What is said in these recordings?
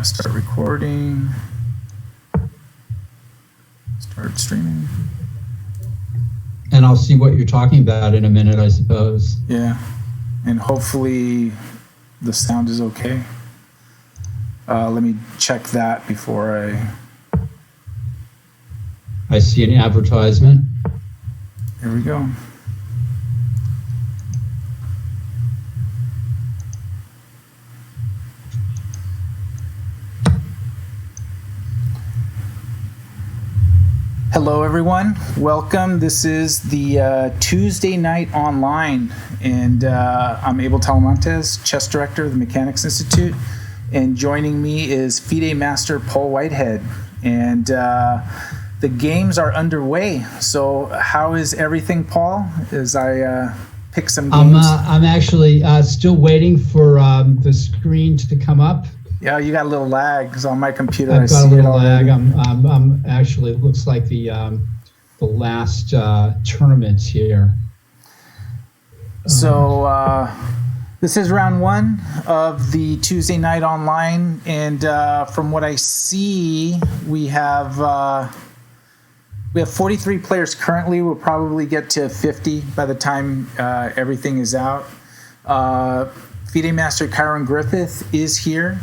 gonna start recording. Start streaming. And I'll see what you're talking about in a minute, I suppose. Yeah, and hopefully the sound is okay. Let me check that before I see an advertisement. Here we go. Hello, everyone. Welcome. This is the Tuesday Night Online, and I'm Abel Talamantes, chess director of the Mechanics Institute, and joining me is FIDE Master Paul Whitehead, and the games are underway. So how is everything, Paul, as I pick some games? I'm actually still waiting for the screen to come up. Yeah, you got a little lag because on my computer I've got a little lag. I'm Actually, it looks like the last tournament here. So this is round one of the Tuesday Night Online, and from what I see, we have 43 players currently. We'll probably get to 50 by the time everything is out. FIDE Master Kyron Griffith is here,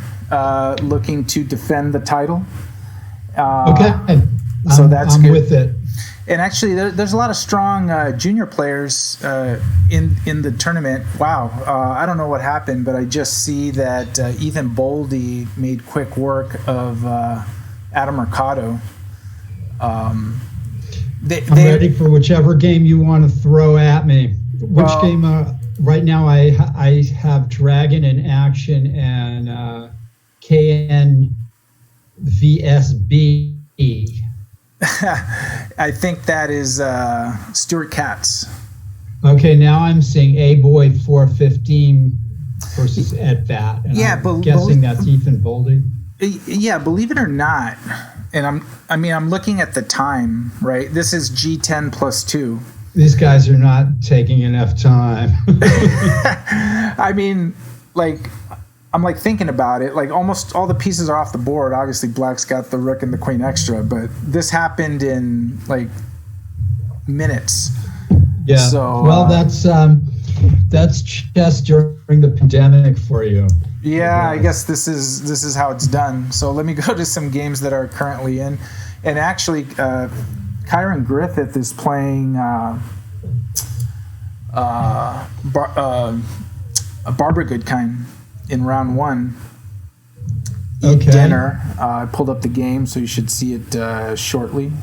looking to defend the title. Okay, so that's I'm good. with it. And actually, there's a lot of strong junior players in the tournament. Wow, I don't know what happened, but I just see that Ethan Boldy made quick work of Adam Mercado. I'm ready for whichever game you want to throw at me. Which game? Right now, I have Dragon in action and KN VSB. I think that is Stuart Katz. Okay, now I'm seeing A-Boy 415 versus Ed Bat. And Yeah, I'm guessing that's Ethan Boldy. Yeah, believe it or not, and I'm looking at the time, right? This is G10 plus 2. These guys are not taking enough time. I mean, I'm thinking about it. Almost all the pieces are off the board. Obviously, Black's got the rook and the queen extra, but this happened in minutes. Yeah. So, well, that's chess during the pandemic for you. Yeah, I guess this is how it's done. So let me go to some games that are currently in, and actually, Kyron Griffith is playing Barbara Goodkind in round one. Eat dinner. I pulled up the game, so you should see it shortly.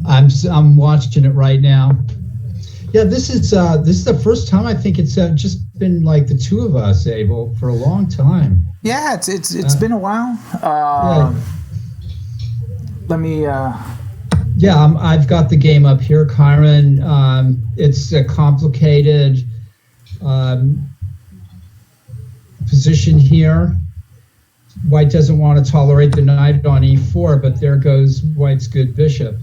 I'm watching it right now. Yeah, this is the first time I think it's just been the two of us, Abel, for a long time. Yeah, it's been a while. Yeah. Let me. Yeah, I've got the game up here, Kyron. It's a complicated position here. White doesn't want to tolerate the knight on e4, but there goes White's good bishop.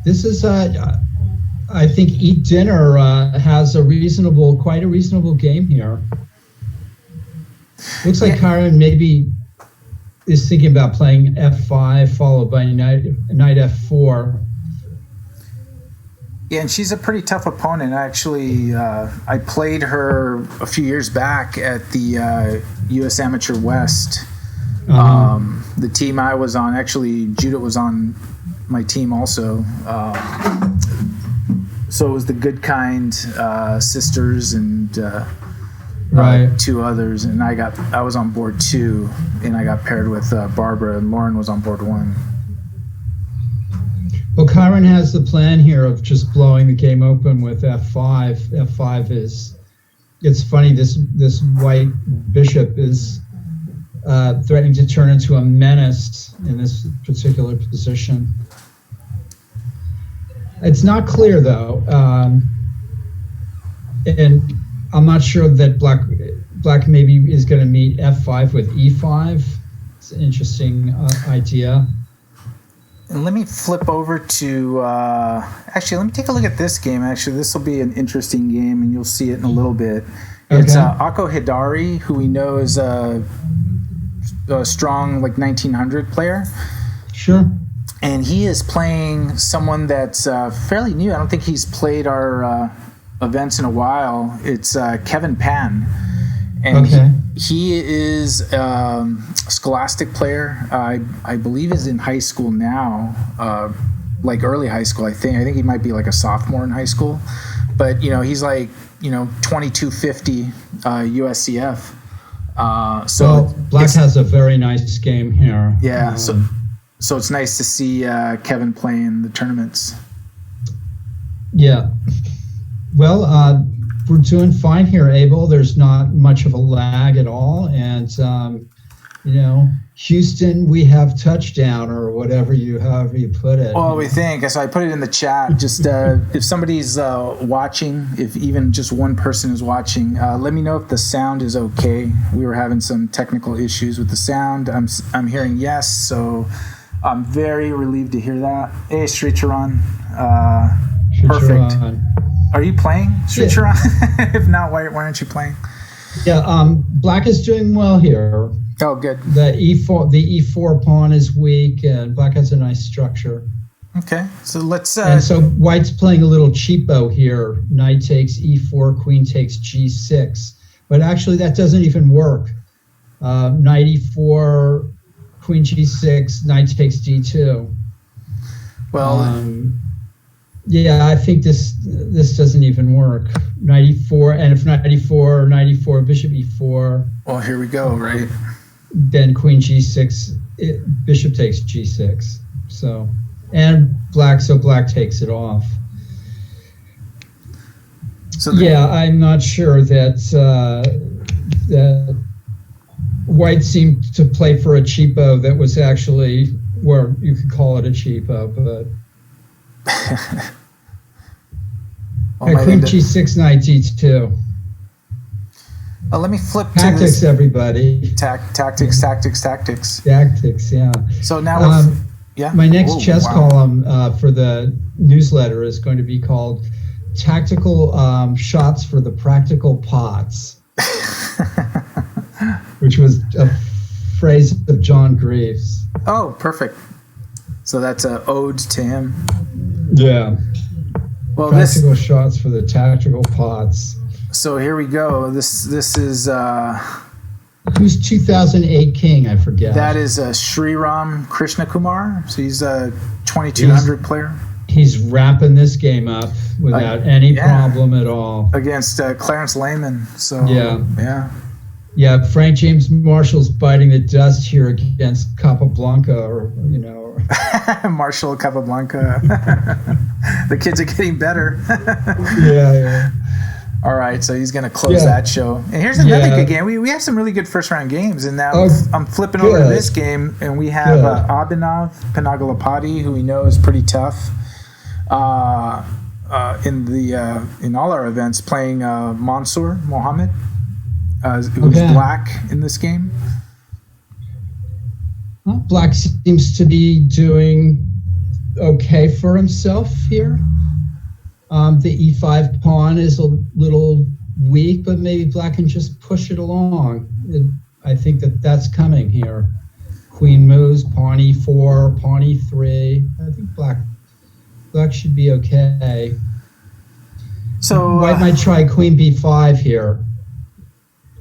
This is, I think, Eat Dinner has quite a reasonable game here. Looks like Kyron maybe is thinking about playing f5 followed by knight f4. Yeah, and she's a pretty tough opponent. Actually, I played her a few years back at the U.S. Amateur West. The team I was on, actually, Judith was on my team also. So it was the Goodkind sisters and two others, and I was on board 2, and I got paired with Barbara, and Lauren was on board 1. Well, Kyron has the plan here of just blowing the game open with f5. F5 is, it's funny, this white bishop is threatening to turn into a menace in this particular position. It's not clear, though, and I'm not sure that Black maybe is going to meet f5 with e5. It's an interesting idea. And let me flip over to, actually, let me take a look at this game. Actually, this will be an interesting game, and you'll see it in a little bit. It's Okay. Akko Hidari, who we know is a strong 1900 player. Sure. And he is playing someone that's fairly new. I don't think he's played our events in a while. It's Kevin Pan. And Okay. he is a Scholastic player. I believe is in high school now, early high school, I think. I think he might be a sophomore in high school. But, he's 2250 USCF. So Black has a very nice game here. Yeah, so it's nice to see Kevin play in the tournaments. Yeah. Well, we're doing fine here, Abel. There's not much of a lag at all. And, Houston, we have touchdown, or however you put it. Well, we think. So I put it in the chat. Just if somebody's watching, if even just one person is watching, let me know if the sound is okay. We were having some technical issues with the sound. I'm hearing yes, so I'm very relieved to hear that. Hey, Sricharan. Perfect. Are you playing, Sricharan? Yeah. If not, why aren't you playing? Yeah, Black is doing well here. Oh, good. The E4 pawn is weak, and Black has a nice structure. Okay, so let's. And so White's playing a little cheapo here. Knight takes E4, Queen takes G6, but actually that doesn't even work. Knight E4, Queen G6, Knight takes D2. Well. Yeah, I think this doesn't even work. Knight E4, and if Knight E4, Bishop E4. Well, here we go, right? Then Queen G6, Bishop takes G6. So, and Black takes it off. So yeah, I'm not sure that that White seemed to play for a cheapo that was actually, well, you could call it a cheapo, but. Queen G6, Knight D2. Let me flip tactics, to this. Everybody. Tactics, yeah. So now, yeah. My next chess column for the newsletter is going to be called "Tactical Shots for the Practical Pots," which was a phrase of John Greaves. Oh, perfect. So that's an ode to him. Yeah. Well, practical shots for the tactical pots. So here we go. This is who's 2008 king? I forget. That is Sriram Krishnakumar. So he's a 2200 player. He's wrapping this game up without any problem at all against Clarence Lehman. So yeah. Frank James Marshall's biting the dust here against Capablanca, or Marshall Capablanca. The kids are getting better. Yeah. All right, so he's going to close that show. And here's another good game. We have some really good first-round games, and now I'm flipping over to this game, and we have Abhinav Panagalapati, who we know is pretty tough in all our events, playing Mansoor Mohammed, who's black in this game. Well, Black seems to be doing okay for himself here. The E5 pawn is a little weak, but maybe Black can just push it along. I think that's coming here. Queen moves, pawn E4, pawn E3. I think Black should be okay. So White might try Queen B5 here.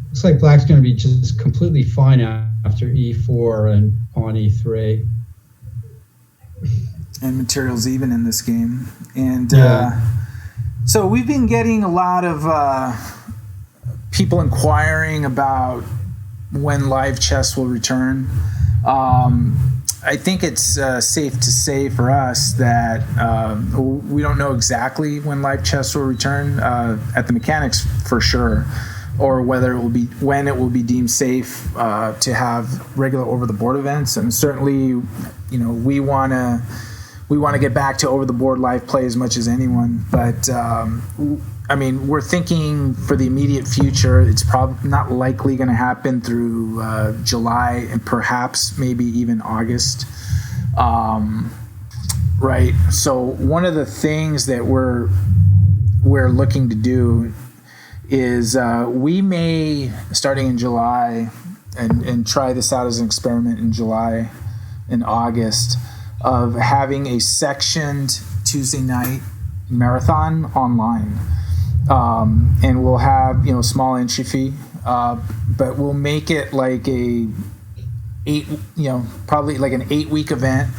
Looks like Black's going to be just completely fine after E4 and pawn E3. And material's even in this game. And so we've been getting a lot of people inquiring about when live chess will return. I think it's safe to say for us that we don't know exactly when live chess will return at the Mechanics for sure, or whether it will be when it will be deemed safe to have regular over-the-board events. And certainly, we want to get back to over-the-board live play as much as anyone. But we're thinking for the immediate future, it's probably not likely going to happen through July and perhaps maybe even August. Right. So one of the things that we're looking to do is we may, starting in July, and try this out as an experiment in July and August, of having a sectioned Tuesday night marathon online. And we'll have, small entry fee, but we'll make it like probably like an 8-week event,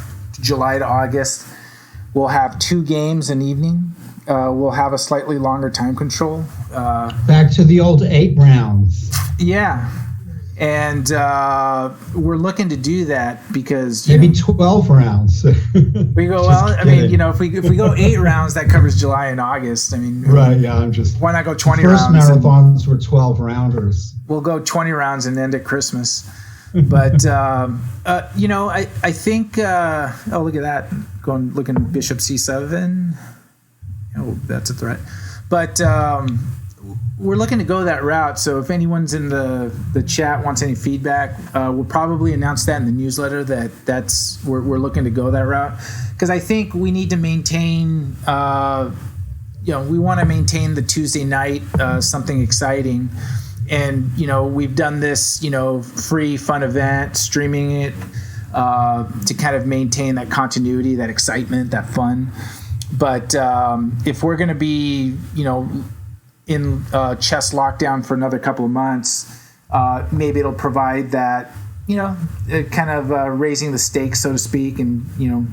July to August. We'll have 2 games an evening. We'll have a slightly longer time control. Back to the old 8 rounds. Yeah. And we're looking to do that because maybe 12 rounds. We go if we go 8 rounds, that covers July and August. Right? Yeah, I'm just. Why not go 20 first rounds? First marathons were 12 rounders. We'll go 20 rounds and end at Christmas. But I think. Oh, look at that! Looking Bishop C7. Oh, that's a threat. But. We're looking to go that route, so if anyone's in the chat wants any feedback, we'll probably announce that in the newsletter that's we're looking to go that route, because I think we need to maintain, we want to maintain the Tuesday night something exciting, and we've done this free fun event, streaming it to kind of maintain that continuity, that excitement, that fun. But if we're going to be in chess lockdown for another couple of months, maybe it'll provide that, kind of raising the stakes, so to speak, and,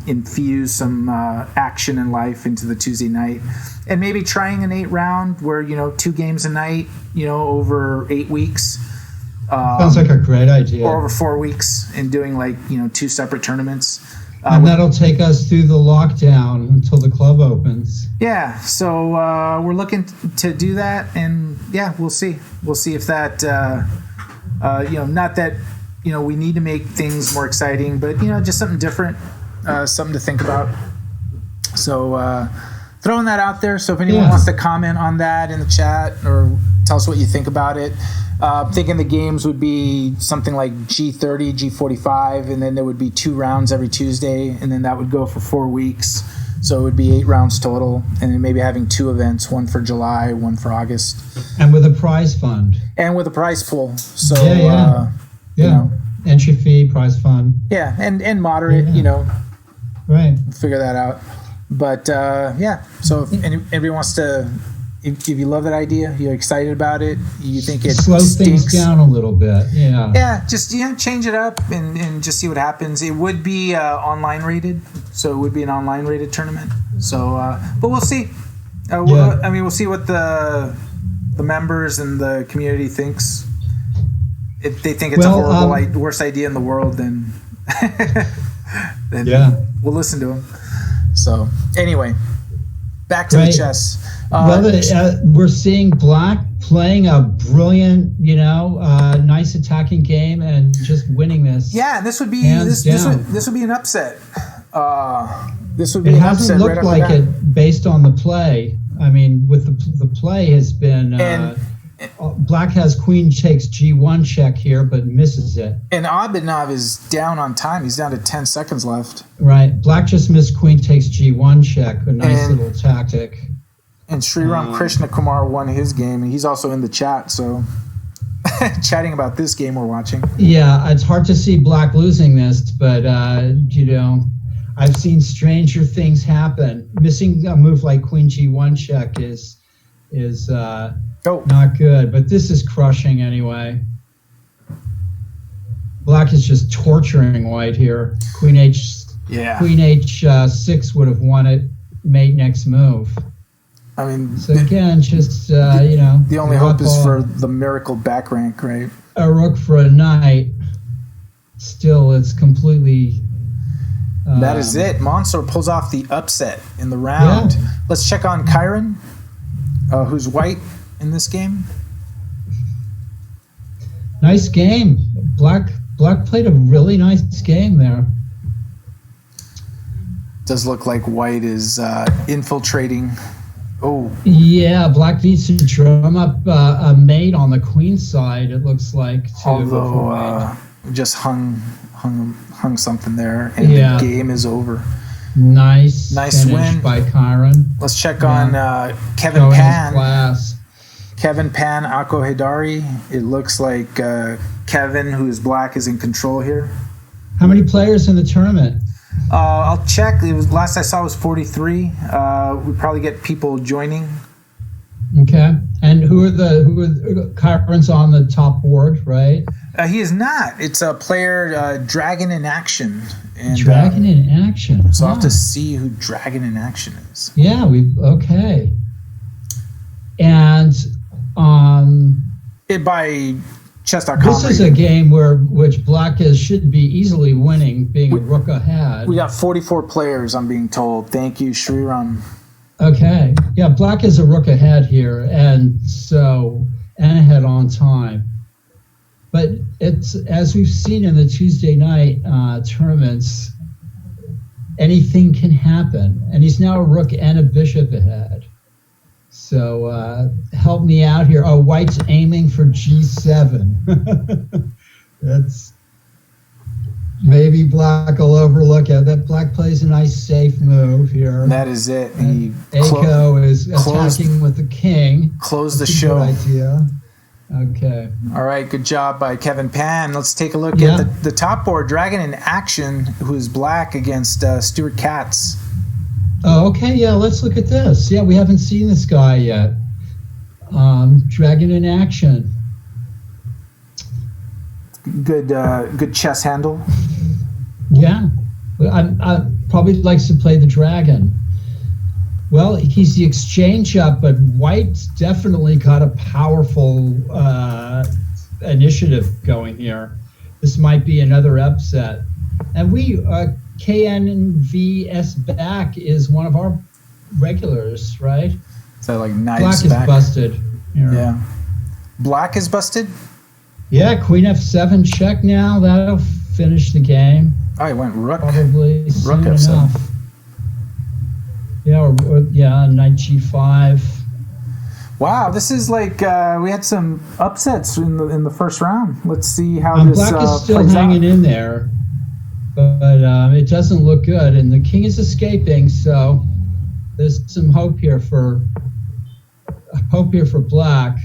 infuse some action and life into the Tuesday night. And maybe trying an 8 round where, 2 games a night, over 8 weeks. Sounds like a great idea. Or over 4 weeks, and doing 2 separate tournaments. And that'll take us through the lockdown until the club opens. Yeah, so we're looking to do that, and we'll see. We'll see if that, not that, we need to make things more exciting, but just something different, something to think about. So throwing that out there. So if anyone wants to comment on that in the chat or tell us what you think about it. Thinking the games would be something like G30, G45, and then there would be 2 rounds every Tuesday, and then that would go for 4 weeks. So it would be 8 rounds total, and then maybe having 2 events, one for July, one for August. And with a prize fund. And with a prize pool. So, entry fee, prize fund. Yeah, and moderate, Right. Figure that out. But, so if anybody wants to... If you love that idea, you're excited about it, you think it slow things down a little bit, just change it up and just see what happens. It would be online rated, so it would be an online rated tournament. So, but we'll see. We'll see what the members and the community thinks. If they think it's a horrible, worst idea in the world, then we'll listen to them. So anyway, back to the chess. We're seeing Black playing a brilliant, nice attacking game and just winning this. Yeah, this would be this would be an upset. This would be it an hasn't upset looked right like it based on the play. I mean, with the play has been Black has queen takes G1 check here, but misses it. And Abhinav is down on time. He's down to 10 seconds left. Right. Black just missed queen takes G1 check. A nice little tactic. And Sriram Krishna Kumar won his game, and he's also in the chat, so chatting about this game we're watching. Yeah, it's hard to see Black losing this, but, I've seen stranger things happen. Missing a move like queen G1 check is not good, but this is crushing anyway. Black is just torturing white here. Queen H6 would have won it, mate next move. I mean, so again, just the only hope is for the miracle back rank, right? A rook for a knight. Still, it's completely. That is it. Mansour pulls off the upset in the round. Yeah. Let's check on Kyron, who's white in this game. Nice game. Black played a really nice game there. Does look like white is infiltrating. Oh. Yeah, Black needs to drum up a mate on the queen side, it looks like. Although just hung something there, and the game is over. Nice win by Kyron. Let's check on Kevin Pan. Kevin Pan, Ako Hidari. It looks like Kevin, who is black, is in control here. How many players in the tournament? I'll check. It was last I saw was 43. We probably get people joining. Okay. And who are Kyron's on the top board, right? He is not. It's a player, Dragon in Action. And, Dragon in Action. So I'll have to see who Dragon in Action is. Yeah, okay. And by chess.com. This is a game which black should be easily winning, being a rook ahead. We got 44 players, I'm being told. Thank you, Sriram. Okay. Yeah, black is a rook ahead here, and ahead on time. But it's, as we've seen in the Tuesday night tournaments, anything can happen. And he's now a rook and a bishop ahead. So help me out here. Oh, white's aiming for G7. That's maybe black will overlook it. That black plays a nice safe move here. And that is it. Aiko is attacking with the king. Close the show. Good idea. Okay. All right. Good job by Kevin Pan. Let's take a look at the top board. Dragon in Action, who's black, against Stuart Katz. Oh, okay. Yeah, let's look at this. Yeah, we haven't seen this guy yet. Dragon in Action. Good chess handle. Yeah. I probably likes to play the dragon. Well, he's the exchange up, but white's definitely got a powerful initiative going here. This might be another upset. And KNVS back is one of our regulars, right? So like knives black back. Is busted. Here. Yeah. Black is busted? Yeah, Queen F7 check now. That'll finish the game. Oh, he went rook. Probably soon rook F7. enough. Yeah, Knight G5. Wow, this is like we had some upsets in the first round. Let's see how this black is still plays hanging out. in there, but it doesn't look good. And the king is escaping, so there's some hope here for black.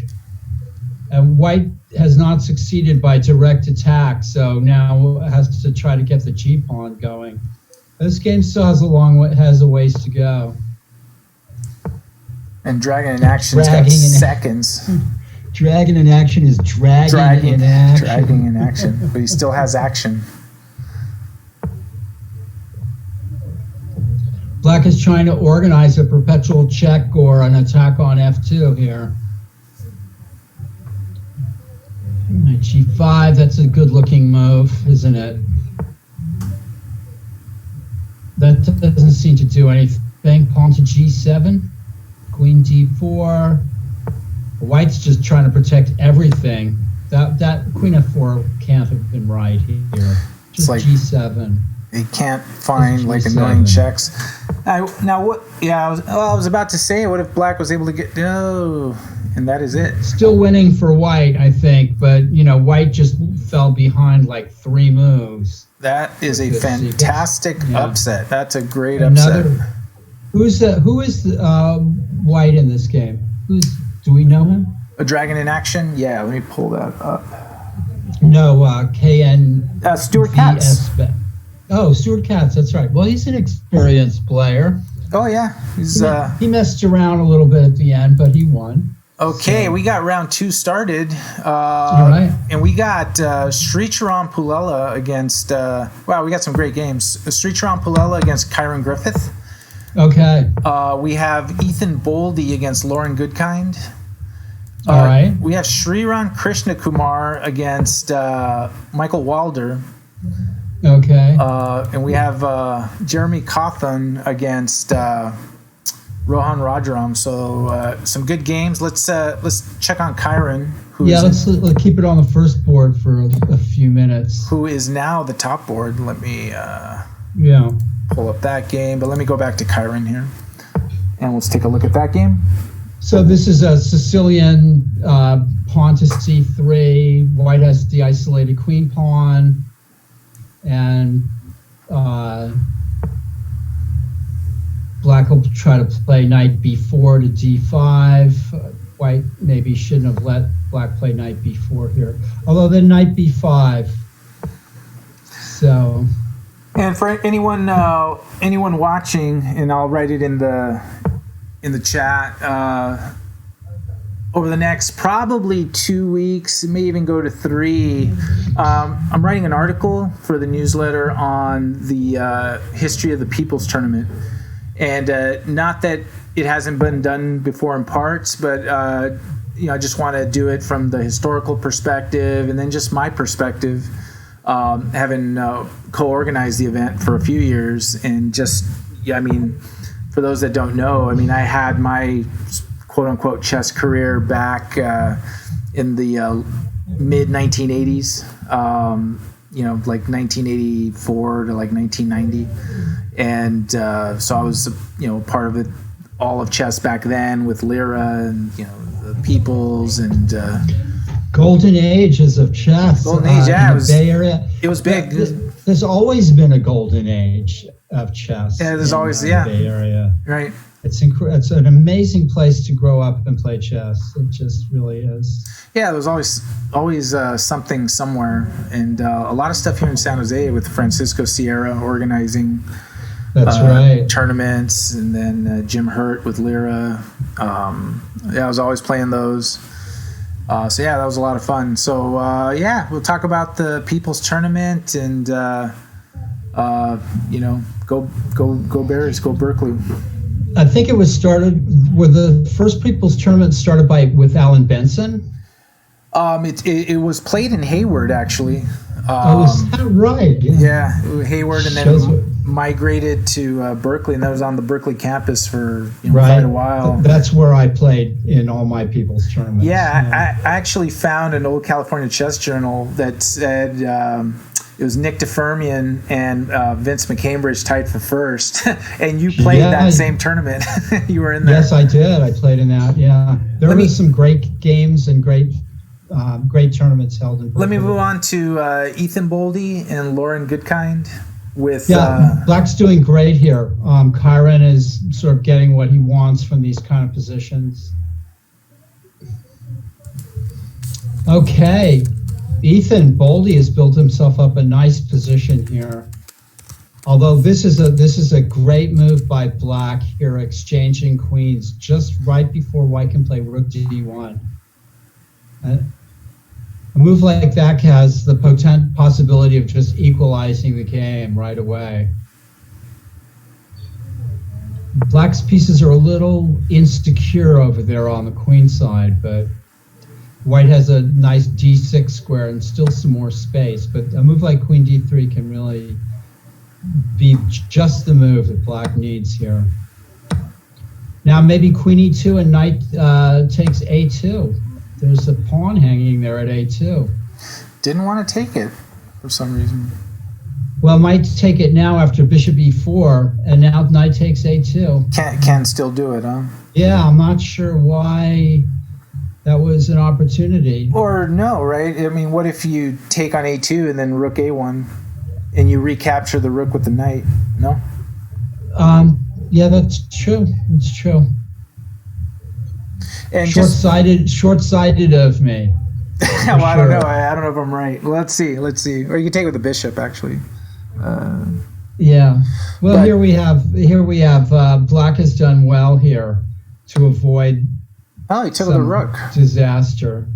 And white has not succeeded by direct attack, so now has to try to get the G pawn going. This game still has a ways to go. And Dragon in Action's got seconds. Dragon in Action is dragging in action. Dragging in action, but he still has action. Black is trying to organize a perpetual check or an attack on F2 here. Knight G5, that's a good-looking move, isn't it? That doesn't seem to do anything. Pawn to G7, Queen D4. White's just trying to protect everything. That Queen F4 can't have been right here. Just like G7. He can't find like annoying checks. Now what? Yeah, I was about to say, what if black was able to get and that is it. Still winning for white, I think, but white just fell behind like 3 moves. That is a fantastic upset. That's a great upset. Who is white in this game? Do we know him? A Dragon in Action? Yeah, let me pull that up. No, KN. Stuart Katz. Oh, Stuart Katz, that's right. Well, he's an experienced player. Oh, yeah. He messed around a little bit at the end, but he won. Okay, we got round 2 started. Right. And we got Sricharan Pulela against, wow, we got some great games. Sricharan Pulela against Kyron Griffith. Okay. We have Ethan Boldy against Lauren Goodkind. All right. We have Sriram Krishnakumar against Michael Wilder. Okay. And we have Jeremy Cawthon against Rohan Rajaram. So some good games. Let's check on Kyron. Let's keep it on the first board for a few minutes. Who is now the top board? Let me pull up that game. But let me go back to Kyron here, and let's take a look at that game. So this is a Sicilian pawn to C3. White has the isolated queen pawn, and black will try to play knight B4 to D5. White maybe shouldn't have let Black play knight b4 here. Although then knight b5. So. And for anyone watching, and I'll write it in the chat. Over the next probably 2 weeks, it may even go to 3. I'm writing an article for the newsletter on the history of the People's Tournament, and not that it hasn't been done before in parts, but I just want to do it from the historical perspective, and then just my perspective, having co-organized the event for a few years, and just for those that don't know, I had my quote-unquote chess career back in the mid-1980s, like 1984 to like 1990. And so I was, part of it, all of chess back then with Lyra and, the Peoples and... Golden ages of chess. Golden age, in the Bay Area. It was big. There's always been a golden age of chess. Yeah, there's always, the Bay Area. Right. It's an amazing place to grow up and play chess. It just really is. Yeah, there's always something somewhere, and a lot of stuff here in San Jose with Francisco Sierra organizing. That's right. Tournaments, and then Jim Hurt with Lyra. I was always playing those. That was a lot of fun. So we'll talk about the People's Tournament, and go Bears, go Berkeley. I think it was the first People's Tournament started with Alan Benson? It was played in Hayward, actually. Is that right? Yeah, Hayward, and then migrated to Berkeley, and that was on the Berkeley campus for quite a while. That's where I played in all my People's Tournaments. Yeah, I actually found an old California Chess Journal that said... it was Nick DeFermian and Vince McCambridge tied for first, and you played that same tournament. You were in there. Yes, I did. I played in that. Yeah, there were some great games and great tournaments held in Berkeley. Let me move on to Ethan Boldy and Lauren Goodkind. Black's doing great here. Kyron is sort of getting what he wants from these kind of positions. Okay. Ethan Boldy has built himself up a nice position here. Although this is a great move by Black here, exchanging queens just right before White can play Rook d1. A move like that has the possibility of just equalizing the game right away. Black's pieces are a little insecure over there on the queen side, but White has a nice d6 square and still some more space, but a move like queen d3 can really be just the move that Black needs here. Now maybe queen e2 and knight takes a2. There's a pawn hanging there at a2. Didn't want to take it for some reason. Well, might take it now after bishop e4, and now knight takes a2. Can still do it, huh? Yeah, I'm not sure why that was an opportunity. Or no, right? What if you take on a2 and then rook a1, and you recapture the rook with the knight? No? Yeah, that's true. That's true. And short-sighted of me. Well, I don't know. I don't know if I'm right. Well, let's see. Or you can take it with the bishop, actually. Yeah. Well, here we have Black has done well here to avoid. Oh, he took the rook. Disaster.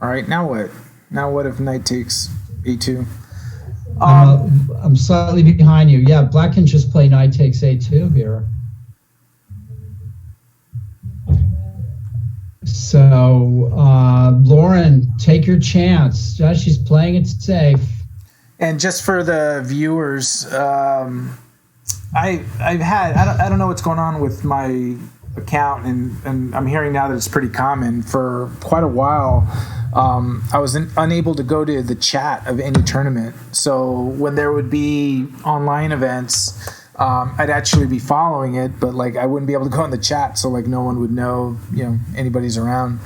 All right. Now what? Now what if knight takes e2? I'm slightly behind you. Yeah, Black can just play knight takes a2 here. So, Lauren, take your chance. She's playing it safe. And just for the viewers, I've had I don't know what's going on with my account, and I'm hearing now that it's pretty common. For quite a while, I was unable to go to the chat of any tournament. So when there would be online events, I'd actually be following it, but I wouldn't be able to go in the chat, so no one would know anybody's around.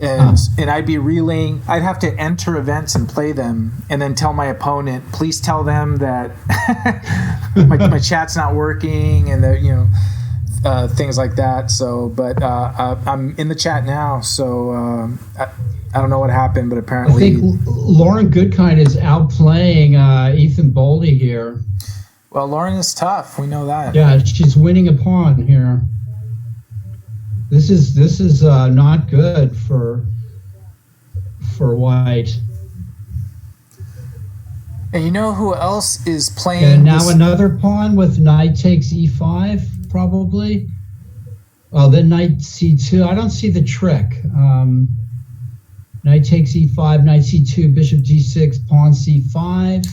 And I'd be relaying. I'd have to enter events and play them, and then tell my opponent, please tell them that my chat's not working, and that things like that. So, but I'm in the chat now, so I don't know what happened, but apparently... I think Lauren Goodkind is outplaying Ethan Boldy here. Well, Lauren is tough. We know that. Yeah, she's winning a pawn here. This is not good for White. And you know who else is playing? And now another pawn with knight takes e5, probably. Oh, then knight c2. I don't see the trick. Knight takes e5, knight c2, bishop g6, pawn c5.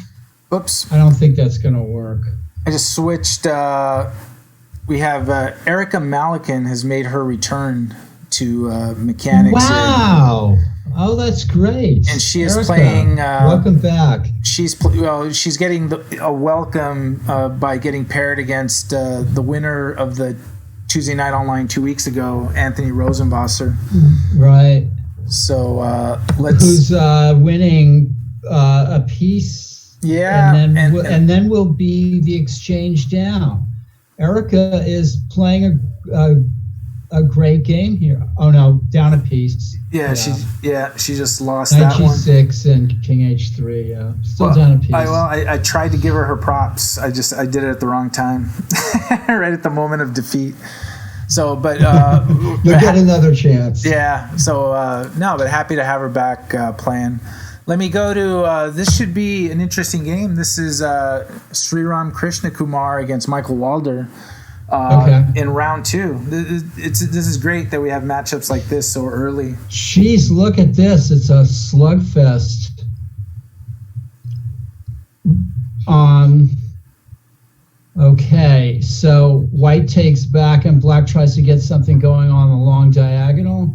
Oops. I don't think that's going to work. I just switched. We have Erica Malikan has made her return to mechanics. Wow. Oh, that's great. And she is Erica, playing. Welcome back. She's getting a welcome by getting paired against the winner of the Tuesday Night Online 2 weeks ago, Anthony Rosenwasser. Right. So let's. Who's winning a piece? Yeah, and then will be the exchange down. Erica is playing a great game here. Oh no, down a piece. Yeah, she just lost Knight that one. G6 and King H3. Yeah, still down a piece. I tried to give her props. I did it at the wrong time, right at the moment of defeat. So, but you'll get another chance. Yeah. So no, but happy to have her back playing. Let me go to this. Should be an interesting game. This is Sriram Krishnakumar against Michael Walder in round 2. This is great that we have matchups like this so early. Jeez, look at this. It's a slugfest. Okay, so White takes back and Black tries to get something going on the long diagonal.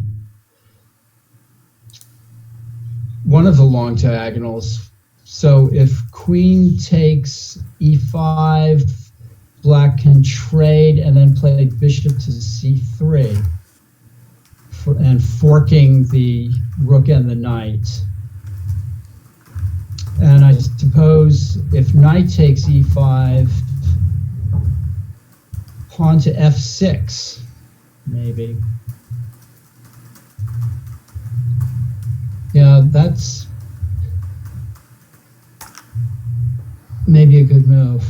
One of the long diagonals. So if Queen takes e5, Black can trade and then play Bishop to c3 and forking the Rook and the Knight. And I suppose if Knight takes e5, pawn to f6, maybe. Yeah, that's maybe a good move.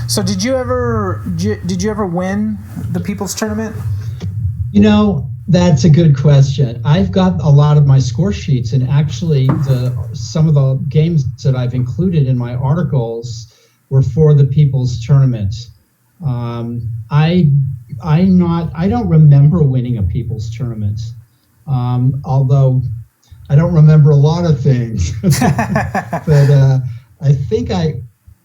So did you ever win the People's Tournament? You know, that's a good question. I've got a lot of my score sheets, and actually some of the games that I've included in my articles were for the People's Tournament. I don't remember winning a People's Tournament. Although I don't remember a lot of things, but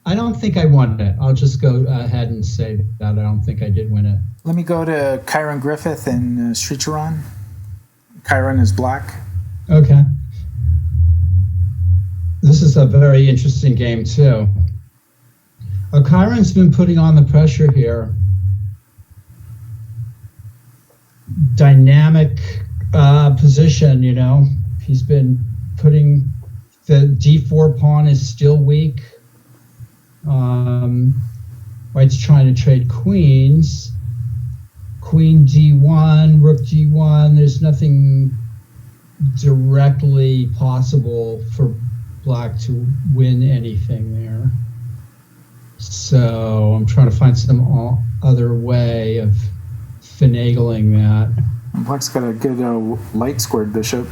I don't think I won it. I'll just go ahead and say that I don't think I did win it. Let me go to Kyron Griffith and Sricharan. Kyron is Black. Okay. This is a very interesting game too. Kyron's been putting on the pressure here. Dynamic position, you know. He's been putting the d4 pawn is still weak. White's trying to trade queens. Queen d1, rook d1. There's nothing directly possible for Black to win anything there. So I'm trying to find some other way of finagling that. Black's got a good light squared bishop.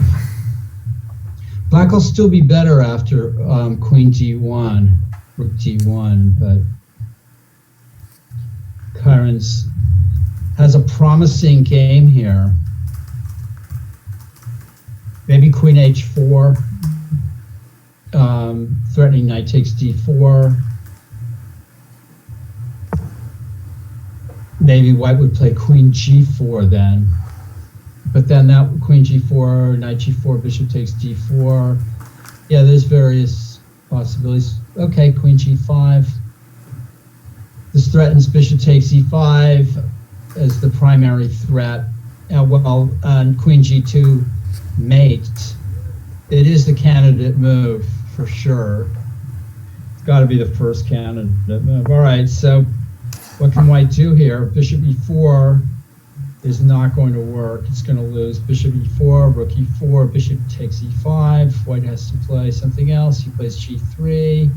Black will still be better after Queen d1, Rook d1, but Kyron's has a promising game here. Maybe Queen h4, threatening knight takes d4. Maybe White would play Queen g4 then. But then that Queen g4, knight g4, bishop takes d4. Yeah, there's various possibilities. Okay, Queen g5. This threatens bishop takes e5 as the primary threat. And Queen g2 mate. It is the candidate move for sure. It's got to be the first candidate move. All right, so What can white do here? Bishop e4 is not going to work. It's going to lose. Bishop e4, rook e4, bishop takes e5. White has to play something else. He plays g3.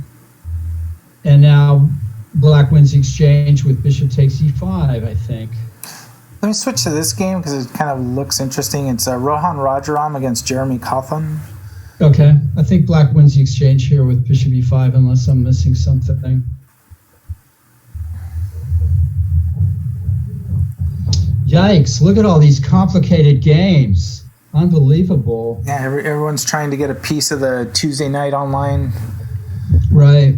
And now black wins the exchange with bishop takes e5, I think. Let me switch to this game because it kind of looks interesting. It's Rohan Rajaram against Jeremy Cawthon. Okay, I think black wins the exchange here with bishop e5 unless I'm missing something. Yikes, look at all these complicated games. Unbelievable. Yeah, everyone's trying to get a piece of the Tuesday night online. Right.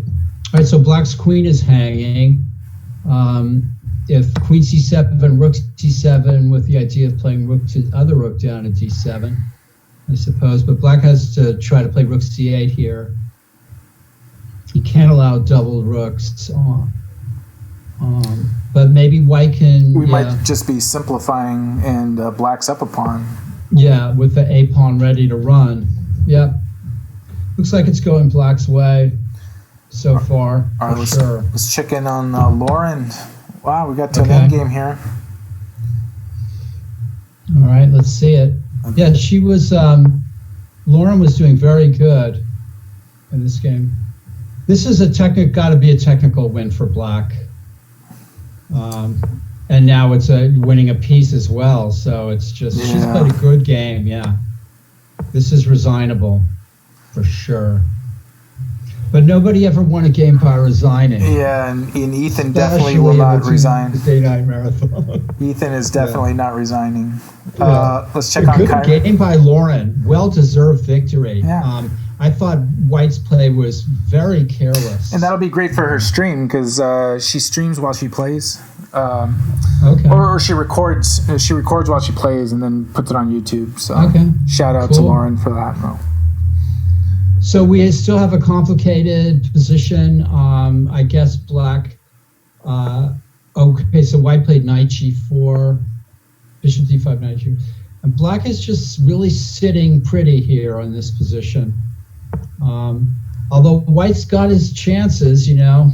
All right, so black's queen is hanging. If queen c7, rook c7 with the idea of playing rook to other rook down to d7, I suppose. But black has to try to play rook c8 here. He can't allow double rooks. But maybe white can... We might just be simplifying and black's up a pawn. Yeah, with the a pawn ready to run. Yep. Looks like it's going black's way so far, All right, sure. Let's check in on Lauren. Wow, we got to an end game here. All right, let's see it. Yeah, she was... Lauren was doing very good in this game. This is got to be a technical win for black. And now it's winning a piece as well, so it's just she's played a good game. Yeah, this is resignable for sure. But nobody ever won a game by resigning. Yeah, and Ethan definitely will not resign. Tuesday night marathon. Ethan is definitely not resigning. Let's check on Good game by Lauren. Well-deserved victory. Yeah. I thought White's play was very careless. And that'll be great for her stream because she streams while she plays. Okay. Or she records. She records while she plays and then puts it on YouTube. So shout out to Lauren for that. So we still have a complicated position. I guess black. Okay, so white played knight g4, bishop d5, knight g4. And black is just really sitting pretty here on this position. Although white's got his chances, you know.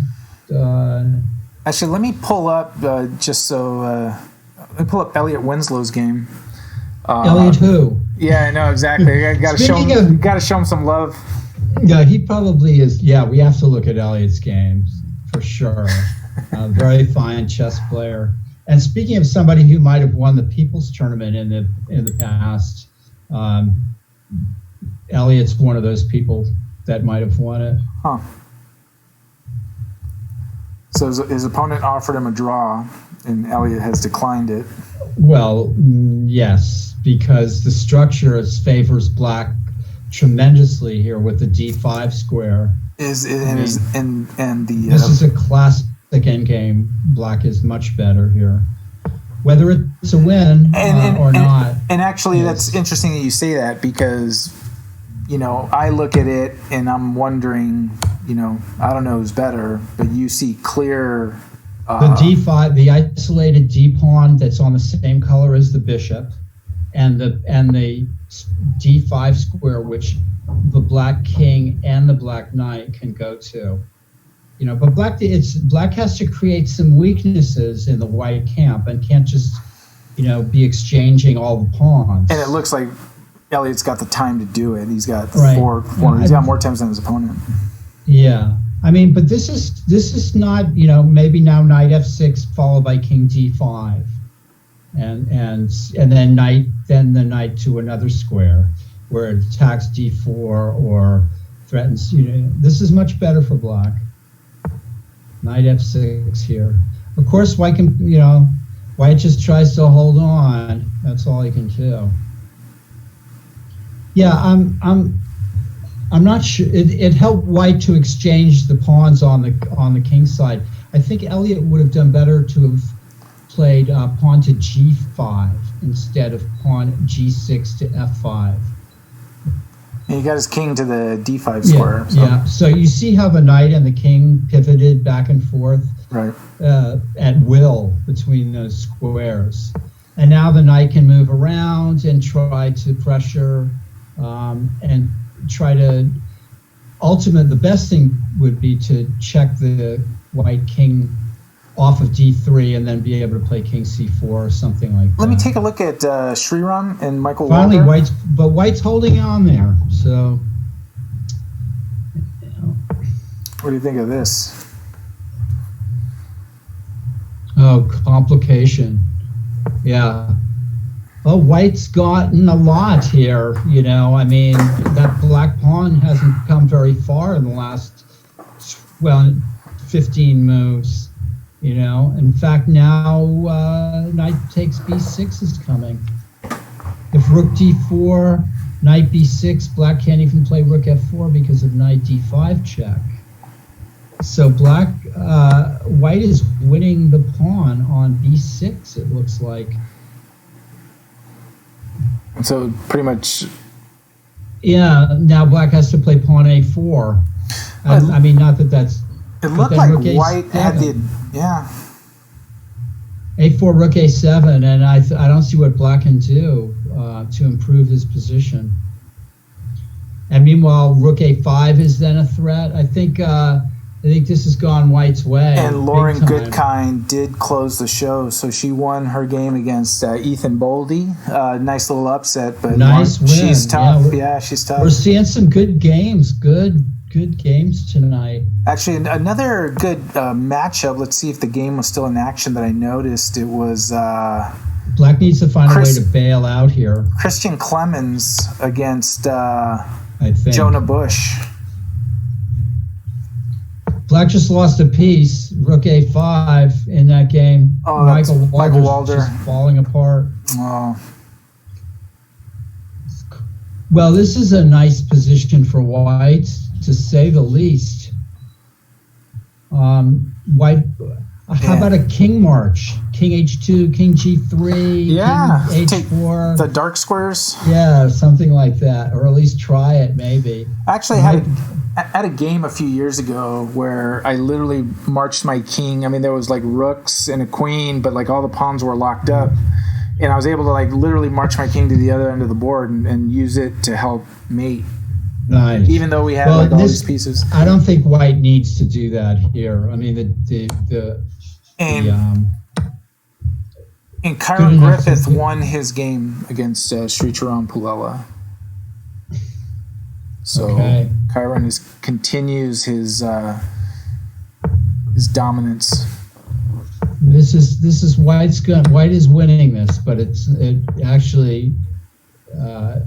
Actually, let me pull up let me pull up Elliott Winslow's game. Elliott who? Yeah, I know exactly. I got to show him some love. Yeah, he probably is. Yeah, we have to look at Elliott's games for sure. Very fine chess player. And speaking of somebody who might have won the People's Tournament in the past, Elliott's one of those people that might have won it. Huh. So his opponent offered him a draw, and Elliott has declined it. Well, yes, because the structure favors black tremendously here with the d5 square. This is a classic endgame. Black is much better here, whether it's a win or not. And actually, that's interesting that you say that because, you know, I look at it and I'm wondering, you know, I don't know who's better, but you see clear. The d5, the isolated d pawn that's on the same color as the bishop, and the d5 square, which the black king and the black knight can go to. You know, but black has to create some weaknesses in the white camp and can't just, you know, be exchanging all the pawns. And it looks like Elliott's got the time to do it. He's got four. Yeah, he's got more times than his opponent. Yeah, I mean, but this is not, you know, maybe now knight f6 followed by king d5, and then the knight to another square where it attacks d4 or threatens. You know, this is much better for black. Knight f6 here. Of course, white can, you know, white just tries to hold on. That's all he can do. Yeah, I'm not sure. It helped white to exchange the pawns on the king side. I think Elliott would have done better to have played pawn to g5 instead of pawn g6 to f5. And he got his king to the d5 square. Yeah. So you see how the knight and the king pivoted back and forth, right, at will between those squares, and now the knight can move around and try to pressure and try to. The best thing would be to check the white king off of d3 and then be able to play king c4 or something like that. Let me take a look at Sriram and Michael Finally, Walder. White's holding on there. So, What do you think of this? oh, complication. Yeah. Well, White's gotten a lot here. I mean, that black pawn hasn't come very far in the last, 15 moves. In fact, now knight takes b6 is coming. If rook d4, knight b6, black can't even play rook f4 because of knight d5 check. So white is winning the pawn on b6, it looks like. So pretty much... Yeah, now black has to play pawn a4. I mean, not that that's... It looked like white had the... Yeah. a4, rook a7, and I don't see what black can do to improve his position. And meanwhile, rook a5 is then a threat. I think this has gone white's way. And Lauren Goodkind did close the show, so she won her game against Ethan Boldy. Nice little upset, but nice win. She's tough. Yeah, she's tough. We're seeing some good games. Good games tonight. Actually, another good matchup. Let's see if the game was still in action that I noticed. It was... Black needs to find a way to bail out here. Christian Clemens against I think. Jonah Bush. Black just lost a piece, rook a5 in that game. Oh, Michael Walder just falling apart. Oh. Well, this is a nice position for white, to say the least. White. How about a king march? King h2, king g3, yeah, king h4. The dark squares? Yeah, something like that, or at least try it, maybe. Actually, I had a game a few years ago where I literally marched my king. I mean, there was like rooks and a queen, but like all the pawns were locked up. And I was able to like literally march my king to the other end of the board and use it to help mate. Nice. Even though we had all these pieces. I don't think white needs to do that here. I mean, And Kyron Griffith won his game against Sricharan Pullela. So okay. Kyron continues his dominance. This is White's gun. White is winning this, but it actually. Yeah,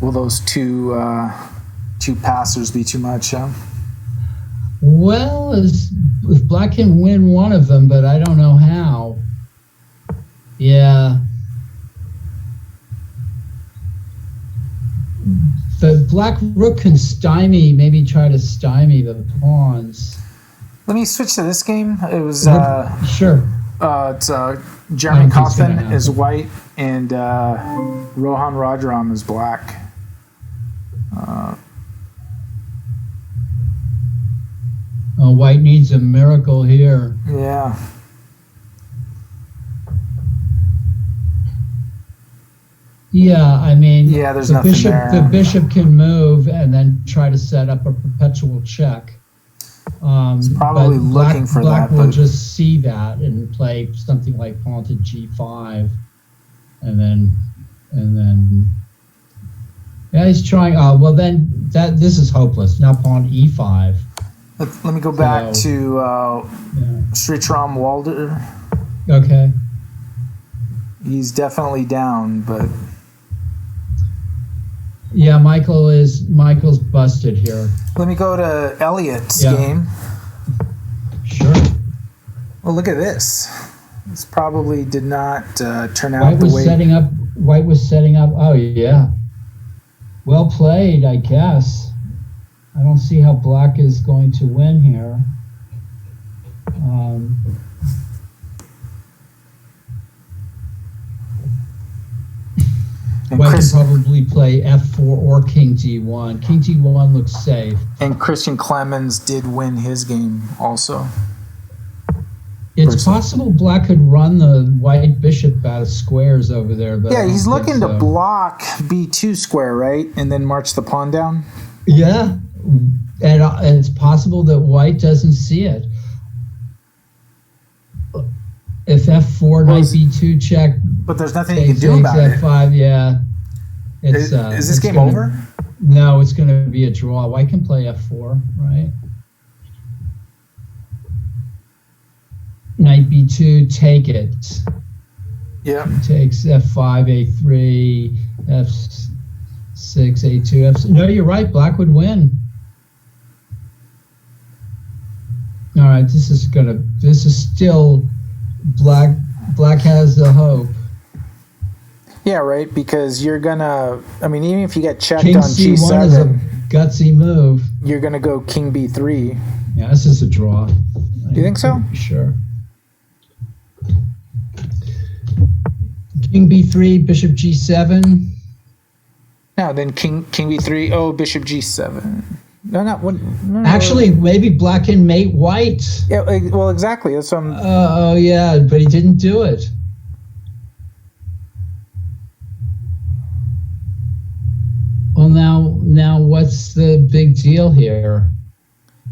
those two passers be too much? Huh? Well, if Black can win one of them, but I don't know how. Yeah. The Black rook can maybe try to stymie the pawns. Let me switch to this game. It was sure. It's Jeremy Coffin is white and Rohan Rajaram is black. White needs a miracle here. Yeah. Yeah, I mean, there's nothing there. The bishop can move and then try to set up a perpetual check. It's probably looking for Black that. Black will just see that and play something like pawn to g5, and then. Yeah, he's trying. Then this is hopeless. Now pawn e5. Let me go back to Sricharan Walder. Okay. He's definitely down, but. Yeah, Michael's busted here. Let me go to Elliott's game. Sure. Well, look at this. This probably did not turn out the way. White was setting up. Oh yeah. Well played, I guess. I don't see how Black is going to win here. White can probably play f4 or king g1. King g1 looks safe. And Christian Clemens did win his game also. It's possible black could run the white bishop out of squares over there. But yeah, he's looking to block b2 square, right? And then march the pawn down? Yeah, and it's possible that white doesn't see it. If f4, knight b2 check. But there's nothing you can do about it. f5, yeah. Is this game over? No, it's going to be a draw. White can play f4, right? Knight b2, take it. Yeah. Takes f5, a3, f6, a2, f6. No, you're right. Black would win. All right, this is still black has the hope. Yeah, right, because you're gonna, even if you get checked King on C1 g7, is a gutsy move. You're gonna go king b3. Yeah, this is a draw. Do you think so? Sure. King b3, bishop g7. No, then king b3. Oh, bishop g7. No. Actually, maybe black can mate white. Yeah, well, exactly. That's what I'm. Oh, yeah, but he didn't do it. Well, now, what's the big deal here?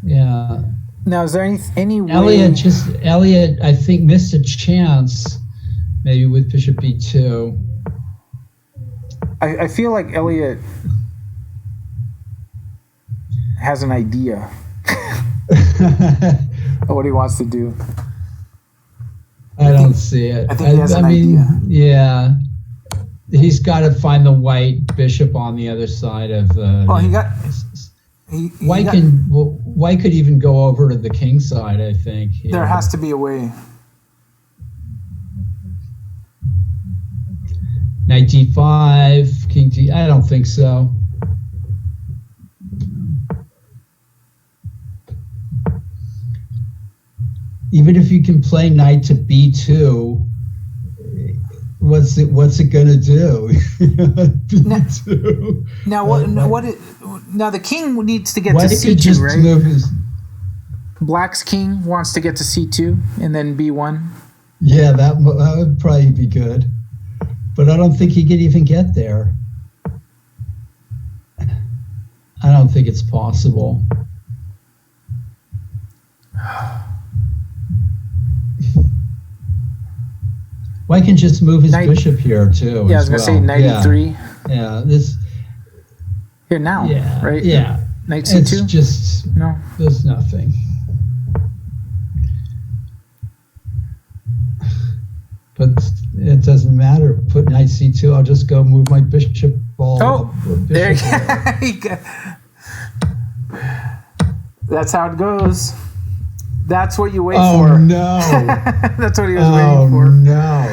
Yeah. Now, is there any way? Elliott, I think, missed a chance, maybe with bishop b2. I feel like Elliott has an idea of what he wants to do. I don't see it. I think he has an idea. Yeah. He's got to find the white bishop on the other side of. White could even go over to the king side, I think. Yeah. There has to be a way. Knight d5, king d. I don't think so. Even if you can play knight to b2, what's it gonna do? B2. Now the king needs to get to c2, right? Black's king wants to get to c2 and then b1. Yeah, that would probably be good, but I don't think he could even get there. I don't think it's possible. White can just move his bishop here too. Yeah, I was gonna say knight e3. Yeah, this here now. Yeah, right. Yeah, knight c2. It's just no. There's nothing. But it doesn't matter. Put knight c2. I'll just go move my bishop ball. Oh, there you go. That's how it goes. That's what you wait for. Oh, no. That's what he was waiting for. Oh, no.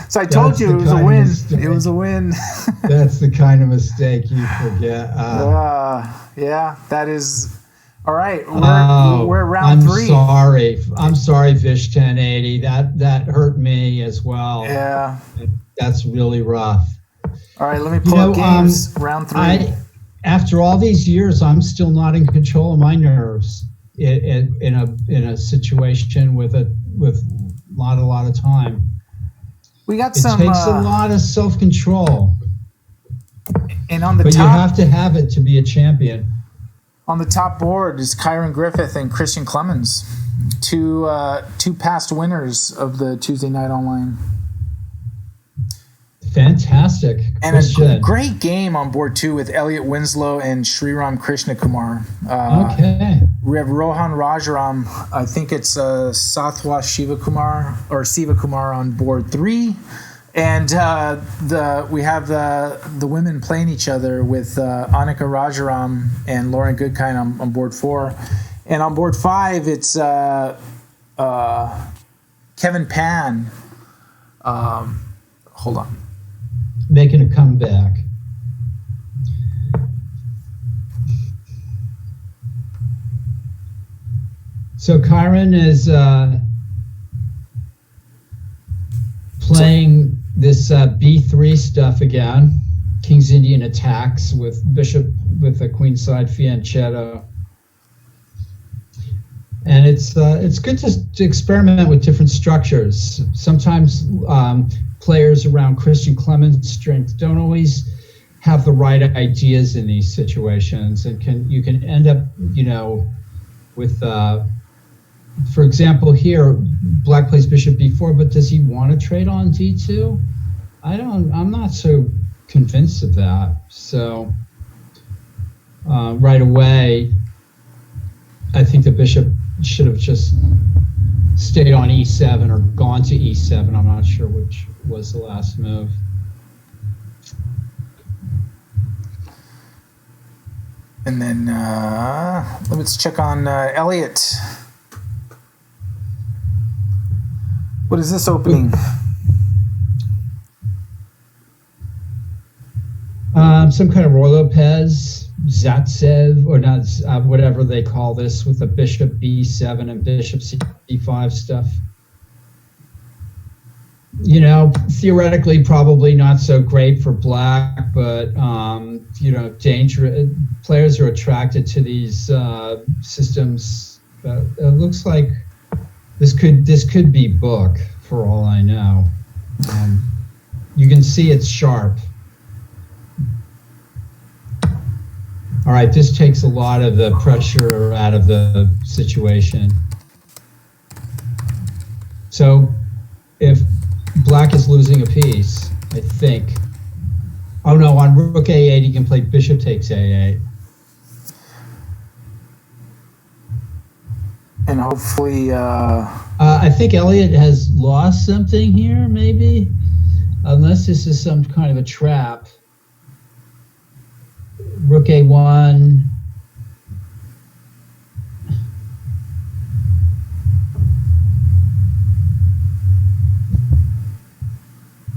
So I told you it was a win. It was a win. That's the kind of mistake you forget. Yeah, that is. All right. We're round 3. I'm sorry, Vish 1080. That hurt me as well. Yeah. That's really rough. All right, let me pull up games. Round 3. After all these years, I'm still not in control of my nerves. In a situation with a lot of time. We got it takes a lot of self-control. And on the top, you have to have it to be a champion. On the top board is Kyron Griffith and Christian Clemens, two past winners of the Tuesday Night Online. Fantastic. And a great game on board 2 with Elliott Winslow and Sriram Krishnakumar. Okay. We have Rohan Rajaram. I think it's Sathwa Sivakumar on board 3. And we have the women playing each other with Annika Rajaram and Lauren Goodkind on board 4. And on board 5, it's Kevin Pan. Hold on. Making a comeback. So Kyron is playing this b3 stuff again. King's Indian attacks with bishop with a queenside fianchetto. And it's good to experiment with different structures. Sometimes players around Christian Clement's strength don't always have the right ideas in these situations, and you can end up, with, for example, here, Black plays Bishop B4, but does he want to trade on D2? I'm not so convinced of that. So right away, I think the Bishop should have just stayed on E7 or gone to E7. I'm not sure which was the last move. And then let's check on Elliott. What is this opening? Some kind of Roy Lopez, Zaitsev, or not, whatever they call this, with the Bishop B7 and Bishop C5 stuff. Theoretically, probably not so great for Black, but dangerous players are attracted to these systems. It looks like this could be book for all I know. You can see it's sharp. All right, this takes a lot of the pressure out of the situation. So if Black is losing a piece, I think. Oh no, on Rook A8 he can play Bishop takes A8. And hopefully... I think Elliott has lost something here, maybe? Unless this is some kind of a trap. Rook A1.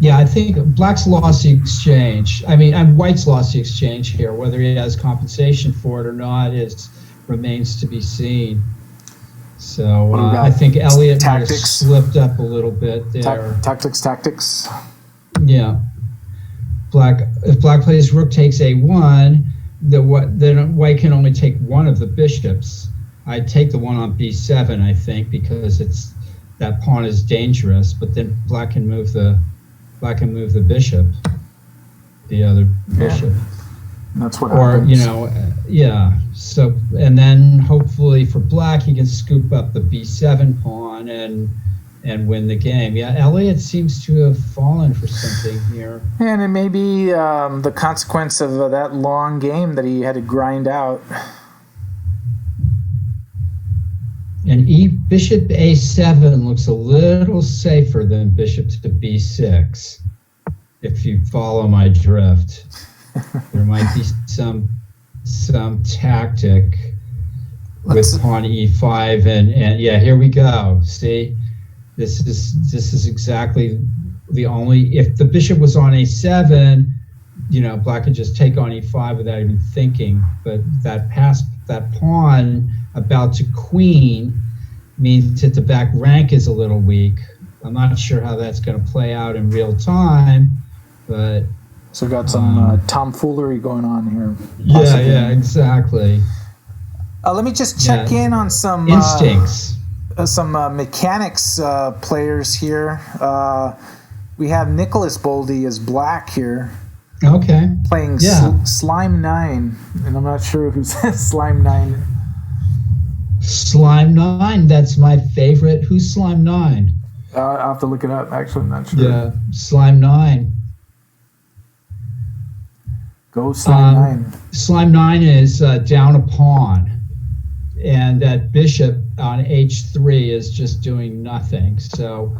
Yeah, I think Black's lost the exchange. And White's lost the exchange here. Whether he has compensation for it or not remains to be seen. So I think Elliott might have slipped up a little bit there. Tactics. Yeah. If Black plays Rook takes A1, then White can only take one of the bishops. I'd take the one on B7, I think, because that pawn is dangerous. But then Black can move the bishop, the other bishop. That's what happens. Yeah. So, and then hopefully for Black, he can scoop up the B7 pawn and win the game. Yeah, Elliott seems to have fallen for something here. And it may be the consequence of that long game that he had to grind out. And Bishop A7 looks a little safer than Bishop to B6, if you follow my drift. There might be some tactic with pawn E5 and yeah, here we go. See, this is exactly the only. If the bishop was on A7, Black could just take on E5 without even thinking. But that pawn about to queen means that the back rank is a little weak. I'm not sure how that's going to play out in real time, but. So got some tomfoolery going on here. Possibly. Yeah, exactly. Let me just check in on some instincts, some mechanics players here. We have Nicholas Boldy as Black here. Okay. Playing Slime 9, and I'm not sure who's Slime 9. Slime 9, that's my favorite. Who's Slime 9? I'll have to look it up. Actually, I'm not sure. Yeah, Slime 9. Go Slime 9. Slime 9 is down a pawn, and that bishop on H3 is just doing nothing. So,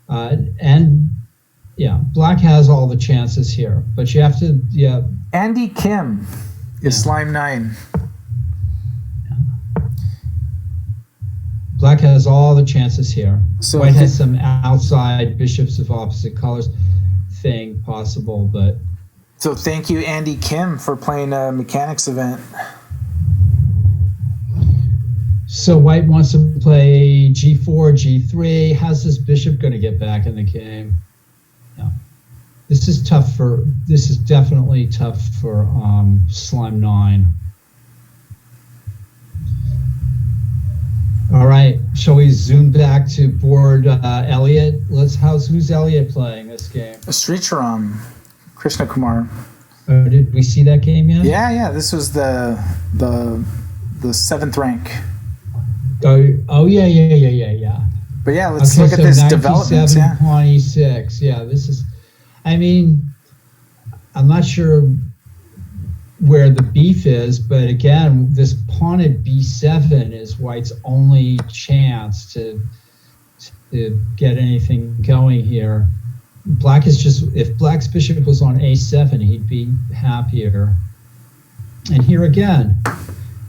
Black has all the chances here, but you have to, Andy Kim is Slime 9. Black has all the chances here. So White has some outside bishops of opposite colors thing possible, but. So thank you, Andy Kim, for playing a mechanics event. So White wants to play G4, G3. How's this bishop going to get back in the game? Yeah. This is definitely tough for Slime 9. All right. Shall we zoom back to board Elliott? Who's Elliott playing this game? Sricharam, Krishna Kumar. Did we see that game yet? Yeah. This was the 7th rank. Oh yeah. But yeah, let's look at this development. 26. Yeah, this is. I mean, I'm not sure where the beef is, but again, this pawn at b7 is White's only chance to get anything going here. If Black's bishop was on a7, he'd be happier. And here again,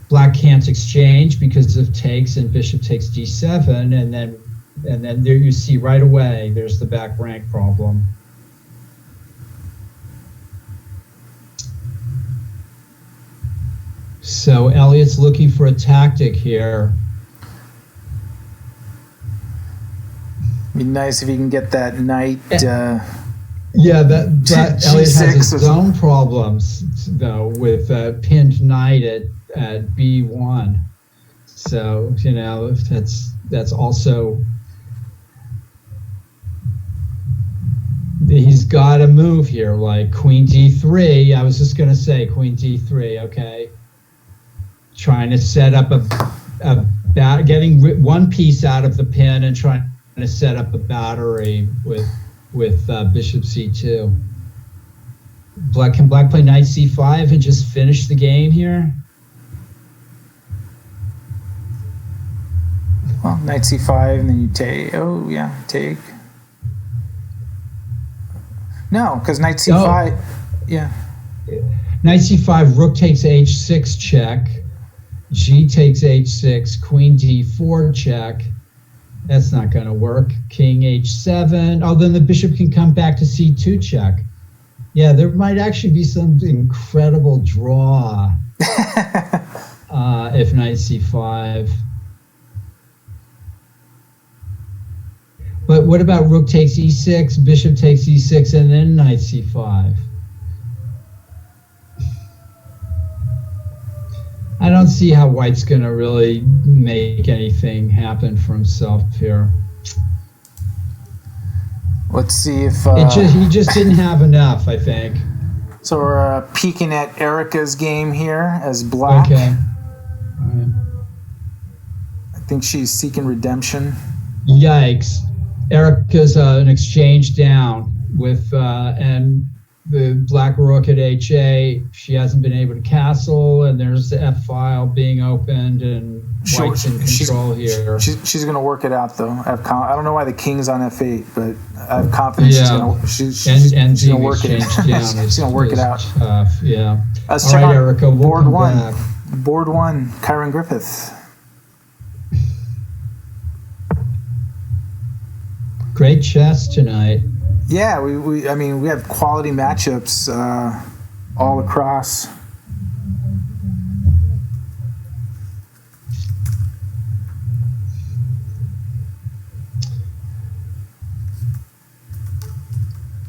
Black can't exchange because of takes, and bishop takes d7, and then there you see right away there's the back rank problem. So Elliott's looking for a tactic here. Be nice if you can get that knight. Yeah, that Elliott has his own problems though with pinned knight at b1. So that's also, he's got to move here, like queen d3. I was just going to say queen d3. Okay, trying to set up getting one piece out of the pin and trying to set up a battery with bishop c2. Can Black play knight c5 and just finish the game here? Well, knight c5, and then you take. Oh yeah, take. No, because knight c5. Oh. Yeah. Knight c5, rook takes h6 check. G takes h6, queen d4 check. That's not going to work. King h7. Oh, then the bishop can come back to c2 check. Yeah, there might actually be some incredible draw if knight c5. But what about rook takes e6, bishop takes e6, and then knight c5? I don't see how White's going to really make anything happen for himself here. Let's see if... he just didn't have enough, I think. So we're peeking at Erica's game here as Black. Okay. All right. I think she's seeking redemption. Yikes. Erica's an exchange down with... and the Black rook at h8, she hasn't been able to castle, and there's the f file being opened, and White's in control here. She's going to work it out, though. I don't know why the king's on f8, but I have confidence she's going to work it. She's going to work it out. Tough, yeah. Let's All check right, out Erica, board one. Back. Board one, Kyron Griffith. Great chess tonight. Yeah, we have quality matchups all across.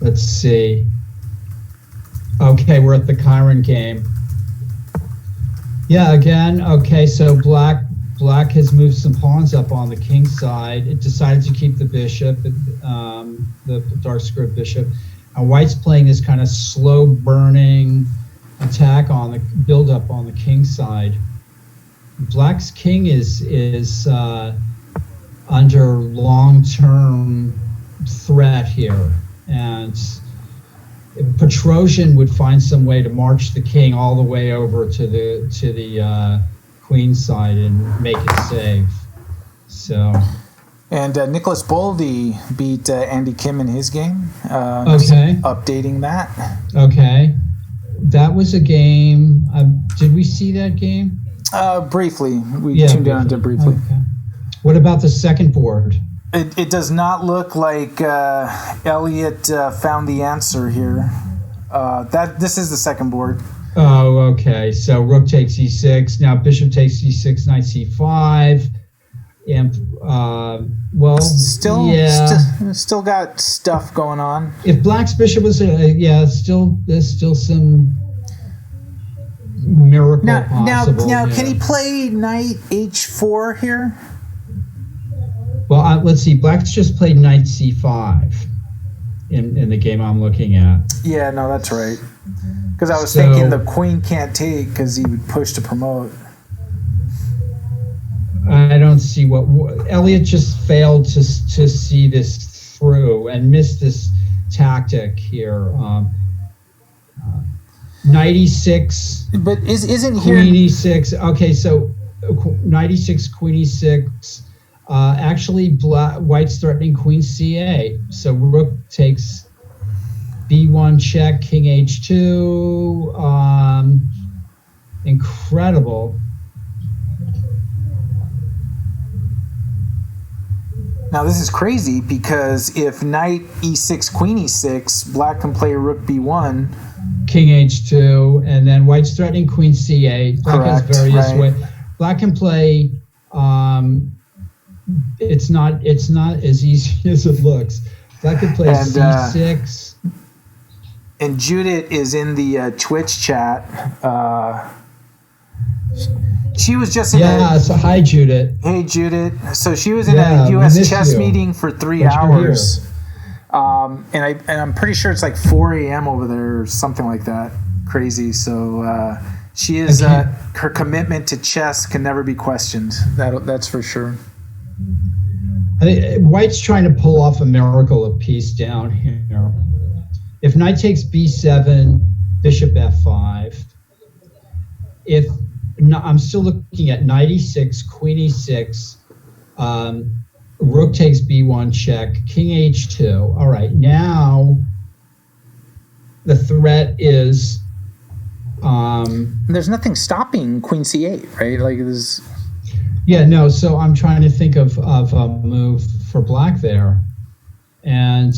Let's see. Okay, we're at the Kyron game. Yeah, again, okay, so Black has moved some pawns up on the king side. It decided to keep the bishop, the dark squared bishop. And White's playing this kind of slow burning attack on the build up on the king side. Black's king is under long-term threat here, and Petrosian would find some way to march the king all the way over to the queen side and make it safe. So. And Nicholas Boldy beat Andy Kim in his game. Okay. Updating that. Okay. That was a game. Did we see that game? Briefly. We tuned in to briefly. Okay. What about the second board? It does not look like Elliott found the answer here. This is the second board. Oh, okay. So rook takes e6. Now bishop takes e6, knight c5. And still got stuff going on. If Black's bishop was there's still some miracle possible. Now, can he play knight h4 here? Well, let's see. Black's just played knight c5 in the game I'm looking at. Yeah, no, that's right. Because I was thinking the queen can't take because he would push to promote. I don't see what Elliott just failed to see this through and missed this tactic here. Knight e6. But isn't queen e6? Okay, so knight e6, queen e6. Actually, White's threatening queen c8. So rook takes b1 check, king h2. Incredible. Now this is crazy because if knight e6, queen e6, Black can play rook b1. King h2, and then White's threatening queen c8. Black has various ways. Black can play. It's not as easy as it looks. Black can play c6. And Judith is in the Twitch chat. She was just in so hi Judith. Hey Judith. So she was in a U.S. chess meeting for 3 hours. And I'm pretty sure it's like 4 a.m. over there or something like that. Crazy. So she is her commitment to chess can never be questioned. That's for sure. I think White's trying to pull off a miracle of peace down here. If knight takes b7, bishop f5. I'm still looking at knight e6, queen e6. Rook takes b1 check, king h2. All right, now the threat is there's nothing stopping queen c8, right? Like this. Yeah, no. So I'm trying to think of a move for Black there, and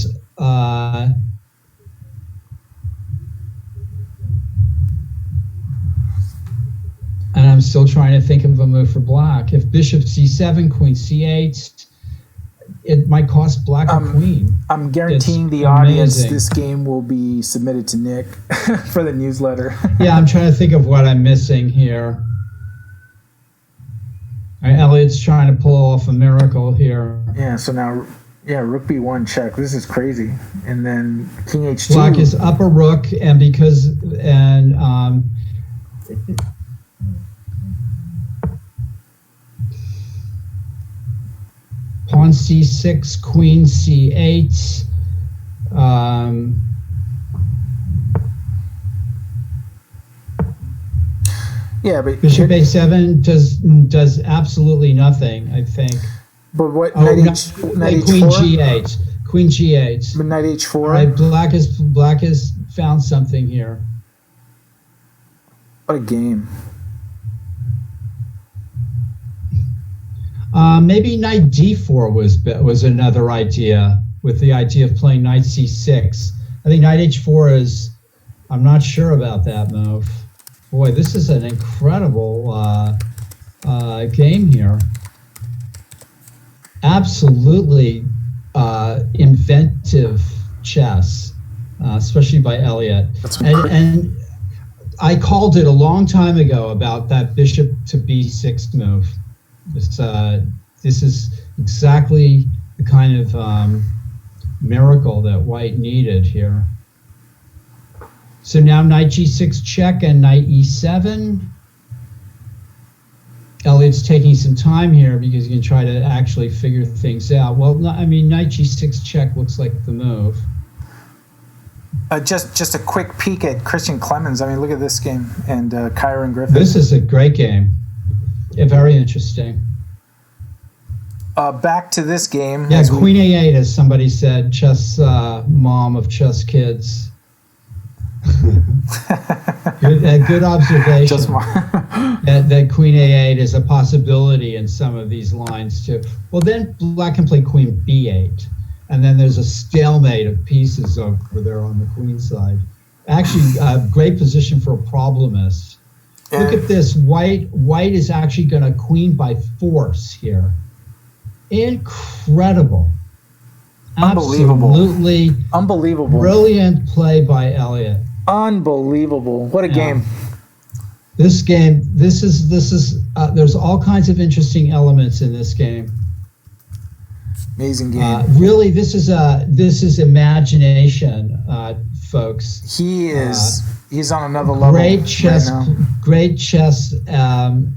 I'm still trying to think of a move for Black. If bishop c7, queen c8, it might cost Black a queen. I'm guaranteeing the audience this game will be submitted to Nick for the newsletter. Yeah, I'm trying to think of what I'm missing here. All right, Elliott's trying to pull off a miracle here. Yeah, so now, rook b1 check. This is crazy. And then king h2. Black is up a rook, and pawn c6, queen c8. But bishop a7 does absolutely nothing, I think. But what? Queen h4? g8. Queen g8. But knight h4. All right, Black has found something here. What a game. Maybe knight d4 was another idea, with the idea of playing knight c6. I think knight h4 is. I'm not sure about that move. Boy, this is an incredible game here. Absolutely inventive chess, especially by Elliott. And I called it a long time ago about that bishop to b6 move. This is exactly the kind of miracle that White needed here. So now knight g6 check and knight e7. Elliott's taking some time here because he can try to actually figure things out. Well, I mean, knight g6 check looks like the move. Just a quick peek at Christian Clemens. I mean, look at this game. And Kyron Griffith. This is a great game. Yeah, very interesting. Back to this game. Yeah, queen a8, as somebody said, chess mom of chess kids. Good observation. that queen a8 is a possibility in some of these lines too. Well, then Black can play queen b8, and then there's a stalemate of pieces over there on the queen side. Actually, a great position for a problemist. Look at this. White is actually going to queen by force here. Incredible. Absolutely unbelievable. Brilliant play by Elliott. Unbelievable. What a game. This game, there's all kinds of interesting elements in this game. Amazing game. Really, this is imagination, folks. He is. He's on another level. Great chess. Right now. Great chess. And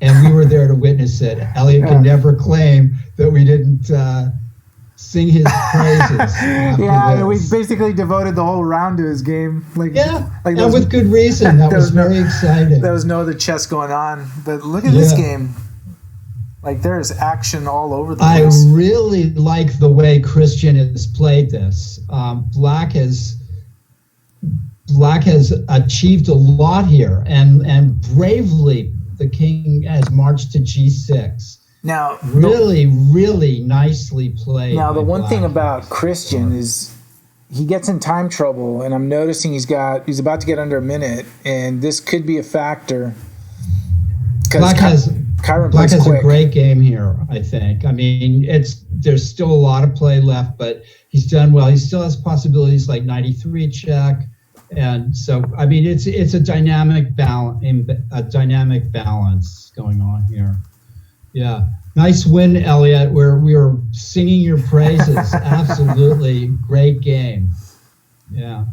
we were there to witness it. Elliott could never claim that we didn't sing his praises. Yeah, we basically devoted the whole round to his game. And with good reason. That was very exciting. There was no other chess going on. But look at this game. Like, there's action all over the place. I really like the way Christian has played this. Black has achieved a lot here, and bravely the king has marched to g6. Now, really nicely played. Now, the one thing about Christian is he gets in time trouble, and I'm noticing he's about to get under a minute, and this could be a factor. Black has quick. a great game here, I think. I mean, there's still a lot of play left, but he's done well. He still has possibilities like 93 check, and so I mean, it's a dynamic balance going on here. Yeah, nice win, Elliott. We were singing your praises. Absolutely great game. Yeah.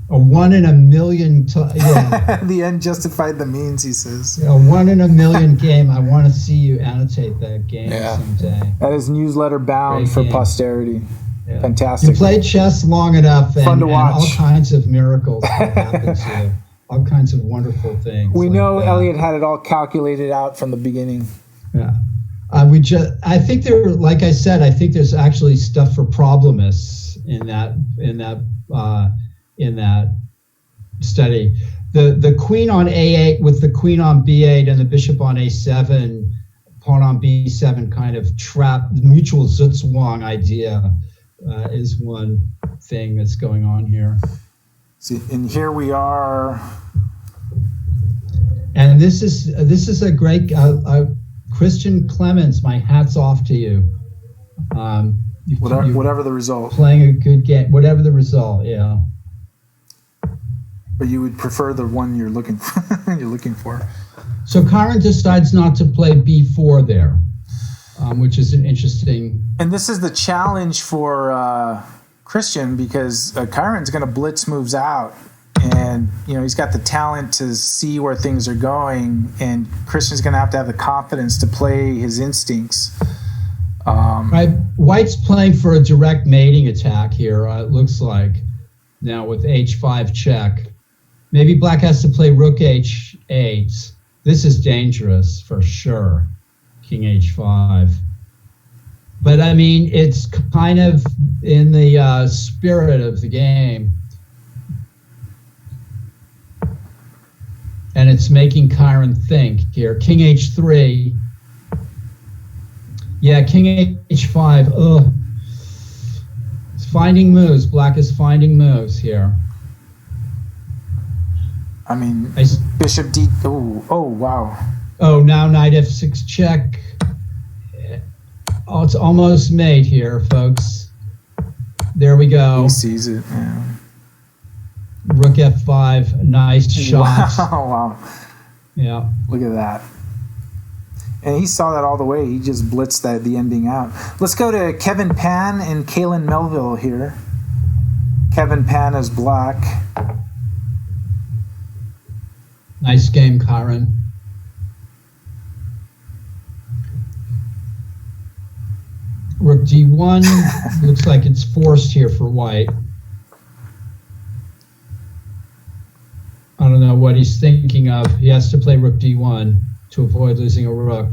A 1 in a million. The end justified the means, he says. A 1 in a million game. I want to see you annotate that game someday. That is newsletter bound Great for game. Posterity. Yeah. Fantastic. You played chess long enough, Fun to watch. and all kinds of miracles happen to you. All kinds of wonderful things. We like know that. Elliott had it all calculated out from the beginning. Yeah. I think like I said, I think there's actually stuff for problemists in that study. The queen on a8 with the queen on b8 and the bishop on a7, pawn on b7 kind of trap, mutual Zhutzwang idea is one thing that's going on here. See, and here we are. And this is a great Christian Clemens. My hat's off to you. Whatever the result. Playing a good game, whatever the result. Yeah. But you would prefer the one you're looking for. So Kyron decides not to play b4 there, which is an interesting. And this is the challenge for Christian, because Kyron's going to blitz moves out, and he's got the talent to see where things are going, and Christian's going to have the confidence to play his instincts. Right, White's playing for a direct mating attack here. It looks like now with h5 check. Maybe Black has to play rook h8. This is dangerous for sure. King h5. But I mean, it's kind of in the spirit of the game. And it's making Kyron think here. King h3. Yeah, king h5. Ugh. It's finding moves. Black is finding moves here. I mean, bishop d. Oh, wow. Oh, now knight f6 check. Oh, it's almost mate here, folks. There we go. He sees it. Yeah. Rook f5. Nice shot. Wow. Yeah. Look at that. And he saw that all the way. He just blitzed the ending out. Let's go to Kevin Pan and Kaylin Melville here. Kevin Pan is Black. Nice game, Kyron. Rook d1. Looks like it's forced here for White. I don't know what he's thinking of. He has to play rook d1 to avoid losing a rook.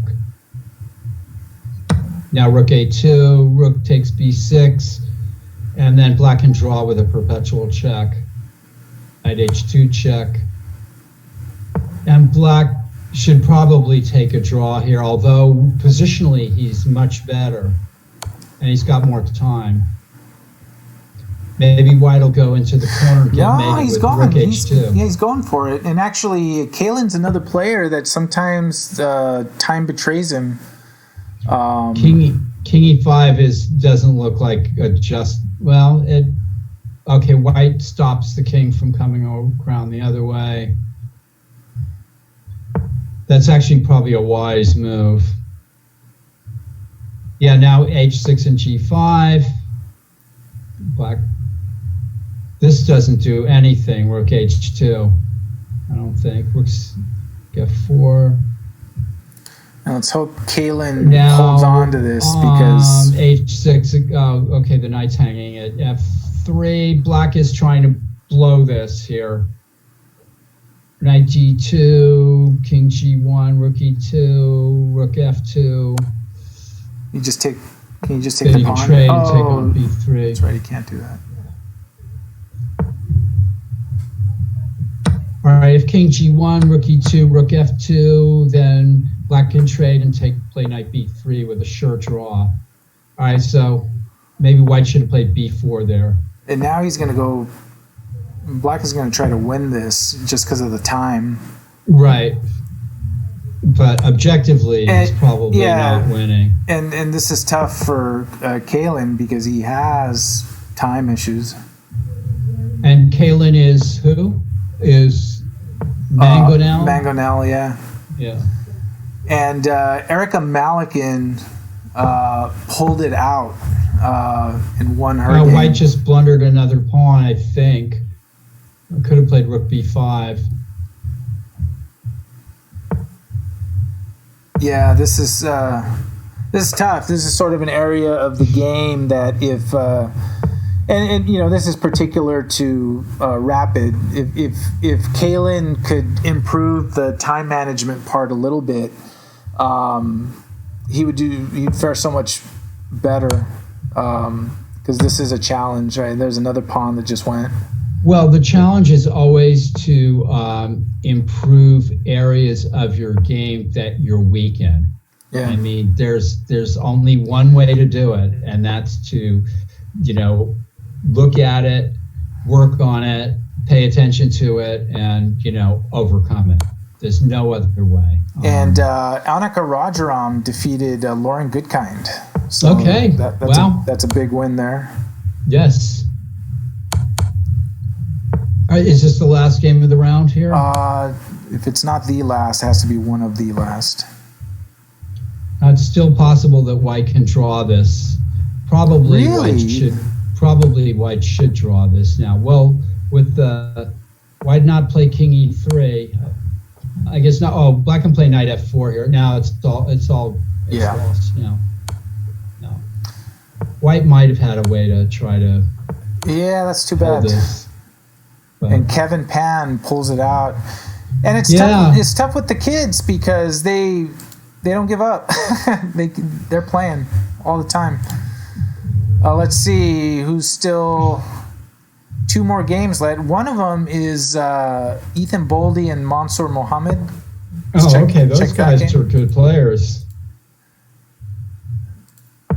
Now rook a2, rook takes b6, and then Black can draw with a perpetual check. Knight h2 check. And Black should probably take a draw here, although positionally he's much better and he's got more time. Maybe White will go into the corner and get mated with rook h2. He's going for it. And actually, Kaylin's another player that sometimes time betrays him. King e5 doesn't look like okay, White stops the king from coming around the other way. That's actually probably a wise move. Yeah, now h6 and g5. Black. This doesn't do anything. Rook h2. I don't think. Rook's f4. Now let's hope Kalen holds on to this because h6. Oh, okay, the knight's hanging at f3. Black is trying to blow this here. Knight g2, king g1, rook e2, rook f2. you just take. Can you just take Then the you pawn? can trade and take on b3. That's right. You can't do that. All right, if king g1, rook e2, rook f2, then black can trade and play knight b3 with a sure draw. All right, so maybe white should have played b4 there. And now he's going to go. Black is going to try to win this just because of the time. Right. But objectively, he's probably not winning. And this is tough for Kalen because he has time issues. And Kalen is who? Is Mangonel? Mangonel, yeah. Yeah. And Erica Malikin pulled it out and won her game. White just blundered another pawn, I think. I could have played rook b5. Yeah, this is tough. This is sort of an area of the game that if and you know, this is particular to Rapid. If Kalen could improve the time management part a little bit, he'd fare so much better because this is a challenge, right? There's another pawn that just went. Well, the challenge is always to improve areas of your game that you're weak in. Yeah. I mean, there's only one way to do it, and that's to, look at it, work on it, pay attention to it, and, overcome it. There's no other way. And Annika Rajaram defeated Lauren Goodkind. So okay. That's a big win there. Yes. All right, is this the last game of the round here? If it's not the last, it has to be one of the last. It's still possible that white can draw this. Probably really? White should draw this now. Well, with why not play king e3? I guess not. Oh, black can play knight f4 here. Now it's lost now. No. White might have had a way to try to. Yeah, that's too bad. And Kevin Pan pulls it out, and it's tough. It's tough with the kids because they don't give up. They're playing all the time. Let's see who's still. 2 more games left. One of them is Ethan Boldy and Mansour Mohammed. Okay. Those guys are good players.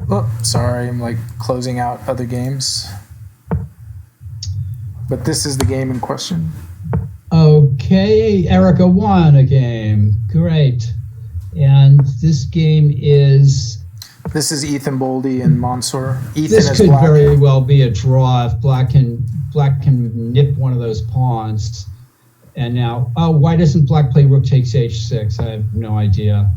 Oh, sorry. I'm closing out other games. But this is the game in question. Okay. Erica won a game. Great. And this game is... This is Ethan Boldy and Mansour. This could very well be a draw if black can nip one of those pawns. And now, why doesn't black play rook takes h6? I have no idea.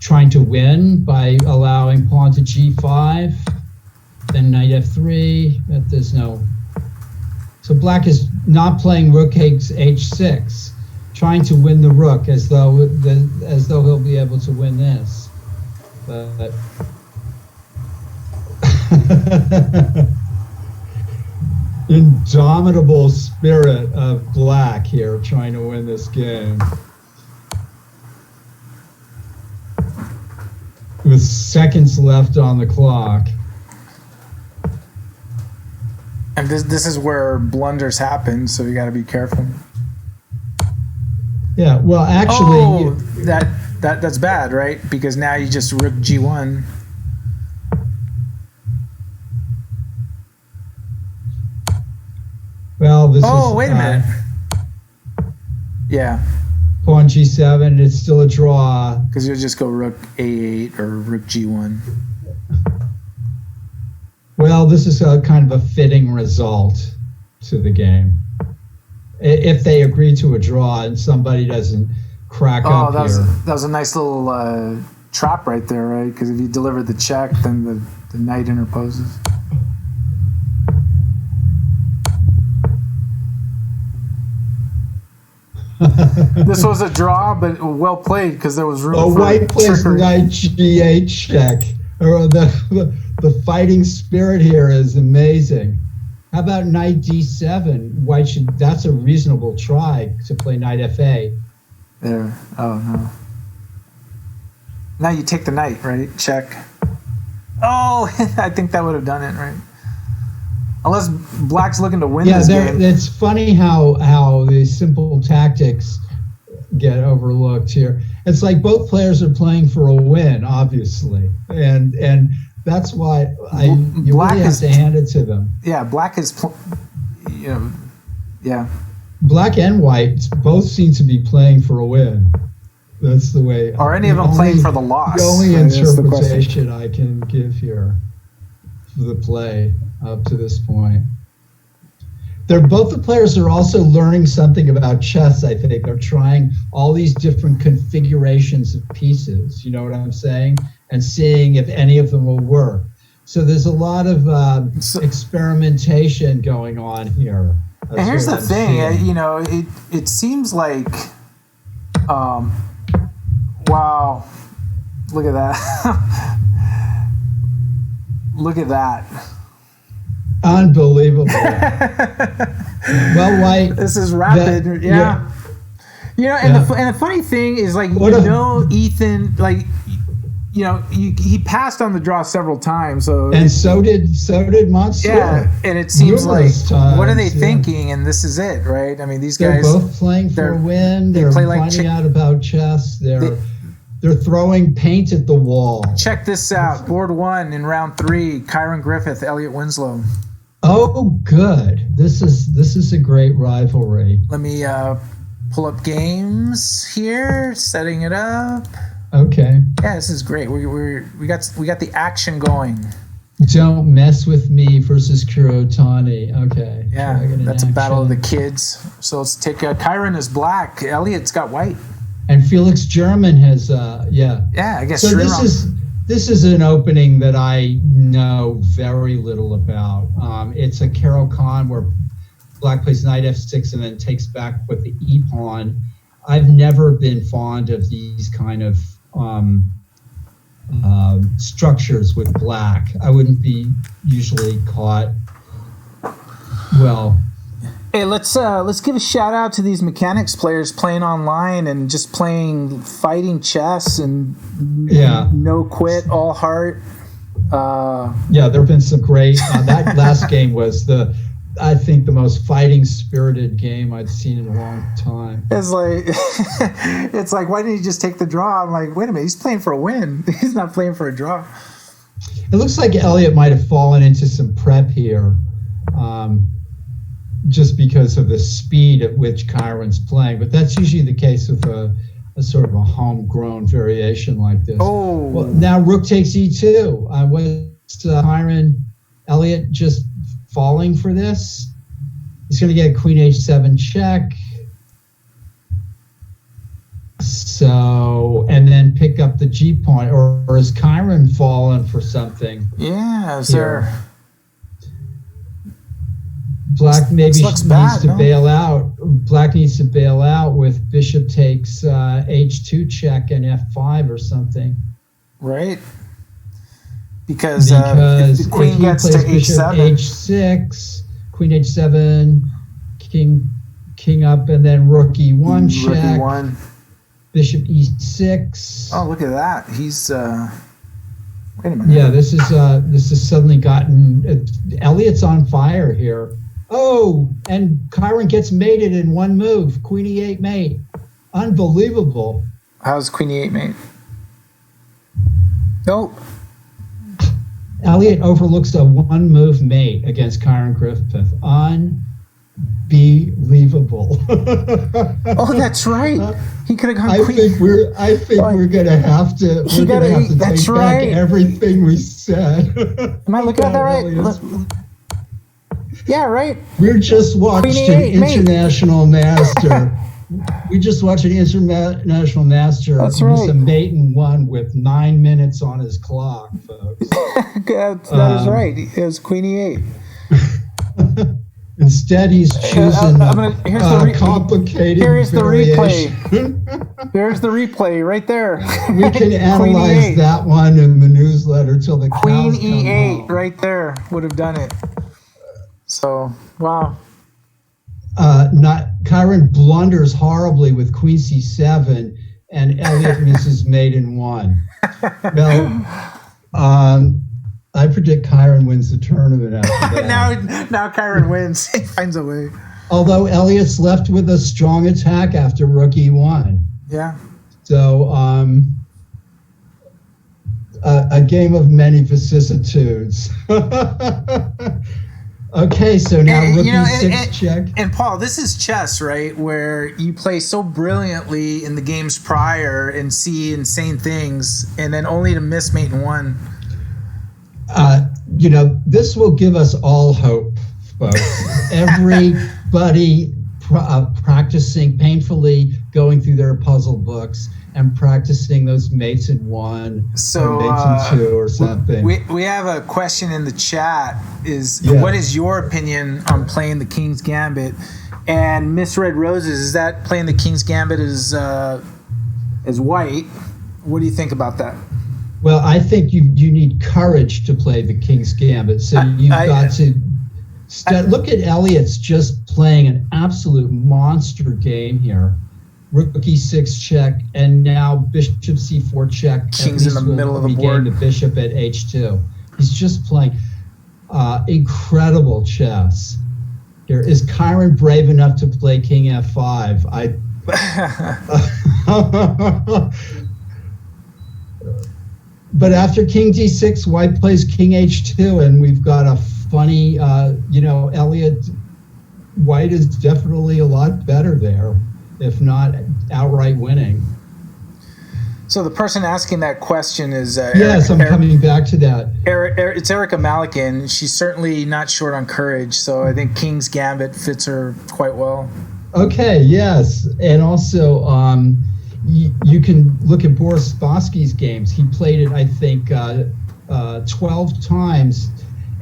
Trying to win by allowing pawn to g5, then knight f3. But there's no. So black is not playing rook takes h6, trying to win the rook as though he'll be able to win this. But indomitable spirit of black here trying to win this game. With seconds left on the clock. And this is where blunders happen, so you got to be careful. Yeah, well, actually... That's bad, right? Because now you just rook g1. Well, this is... Oh, wait a minute. Yeah. Pawn g7, it's still a draw. Because you'll just go rook a8 or rook g1. Well, this is a kind of a fitting result to the game. If they agree to a draw and somebody doesn't crack up here. That was a nice little trap right there, right? Because if you deliver the check, then the knight interposes. This was a draw, but well played because there was room for white plays trickery. knight g8 check. Or the fighting spirit here is amazing. How about knight d7? White should. That's a reasonable try to play knight fa. There. Oh no. Now you take the knight, right? Check. Oh, I think that would have done it, right? Unless black's looking to win this game. It's funny how these simple tactics get overlooked here. It's like both players are playing for a win, obviously, and that's why you really have to hand it to them. Yeah, black is, yeah. Black and white both seem to be playing for a win. That's the way. Are any of them playing for the loss? The only interpretation I can give here for the play up to this point. Both the players are also learning something about chess, I think. They're trying all these different configurations of pieces, you know what I'm saying? And seeing if any of them will work. So there's a lot of experimentation going on here. And here's the thing, it seems like, wow, look at that. Look at that. Unbelievable. Well, white. This is rapid. Yeah. And the funny thing is, like, Ethan, like, he passed on the draw several times. So did Monsieur. Yeah, and it seems like, what are they thinking? And this is it, right? I mean, these guys. They're both playing for a win. They're finding out about chess. They're throwing paint at the wall. Check this out. Board 1 in round 3. Kyron Griffith, Elliott Winslow. Oh, good. This is a great rivalry. Let me pull up games here. Setting it up. Okay. Yeah, this is great. We got the action going. Don't mess with me versus Kurotani. Okay. Yeah, that's a battle of the kids. So let's take Kyron is black. Elliott's got white. And Felix German has, Yeah, I guess. So this is an opening that I know very little about. It's a Carol Khan where black plays knight f6 and then takes back with the e pawn. I've never been fond of these kind of structures with black. I wouldn't be usually caught. Well. Hey, let's give a shout out to these mechanics players playing online and just playing fighting chess and no quit, all heart. Yeah, there have been some great. That last game was I think the most fighting spirited game I'd seen in a long time. It's like, why didn't he just take the draw? I'm like, wait a minute, he's playing for a win. He's not playing for a draw. It looks like Elliott might have fallen into some prep here. Just because of the speed at which Kyron's playing. But that's usually the case with a sort of a homegrown variation like this. Oh. Well, now rook takes e2. Was Kyron Elliott just falling for this? He's going to get queen h7 check. So, and then pick up the g point. Or is Kyron fallen for something? Yeah, is there... Black needs to bail out. Black needs to bail out with bishop takes h2 check and f5 or something. Right. Because if the queen gets to h7, h6, queen h7, king up, and then rook e1 check. Rook e1. Bishop e6. Oh, look at that. He's wait a minute. Yeah, this has suddenly gotten Elliott's on fire here. Oh, and Kyron gets mated in one move. Queen e8 mate. Unbelievable. How's queen e8 mate? Nope. Elliott overlooks a one-move mate against Kyron Griffith. Unbelievable. Oh, that's right. He could have gone queen. I think we're gonna have to. We're gonna have to take back everything we said. Am I looking at that right? Yeah, right. We're just watched an international master We just watched an international master That's miss right. a mate in one with 9 minutes on his clock, folks. That is right. It was Queen E8. Instead, he's choosing complicated Here's the replay. variation. There's the replay right there. We can analyze that one in the newsletter till the Queen cows come E8 home. right there would have done it. So, wow. Chiron blunders horribly with Queen C7, and Elliott misses mate in one. Well, I predict Chiron wins the tournament after that. now Chiron wins. He finds a way. Although Elliott's left with a strong attack after rook E1. Yeah. So, a game of many vicissitudes. Okay, so now rook E6 check. And Paul, this is chess, right? Where you play so brilliantly in the games prior and see insane things, and then only to miss mate in one. This will give us all hope, folks. Everybody practicing, painfully going through their puzzle books and practicing those mates in one, or mates in two, or something. We have a question in the chat. What is your opinion on playing the King's Gambit? And Miss Red Roses, is that playing the King's Gambit as white? What do you think about that? Well, I think you need courage to play the King's Gambit. So you've got to look at Elliott's just playing an absolute monster game here. Rook E6 check, and now Bishop C4 check. King's in the middle of the board. The bishop at H2. He's just playing incredible chess. Here, is Chiron brave enough to play King F5? But after King D6, white plays King H2, and we've got a funny, Elliott, white is definitely a lot better there, if not outright winning. So the person asking that question is yes, I'm coming back to that. It's Erica Malikan. She's certainly not short on courage, so I think King's Gambit fits her quite well. Okay, yes, and also you can look at Boris Spassky's games. He played it, I think, 12 times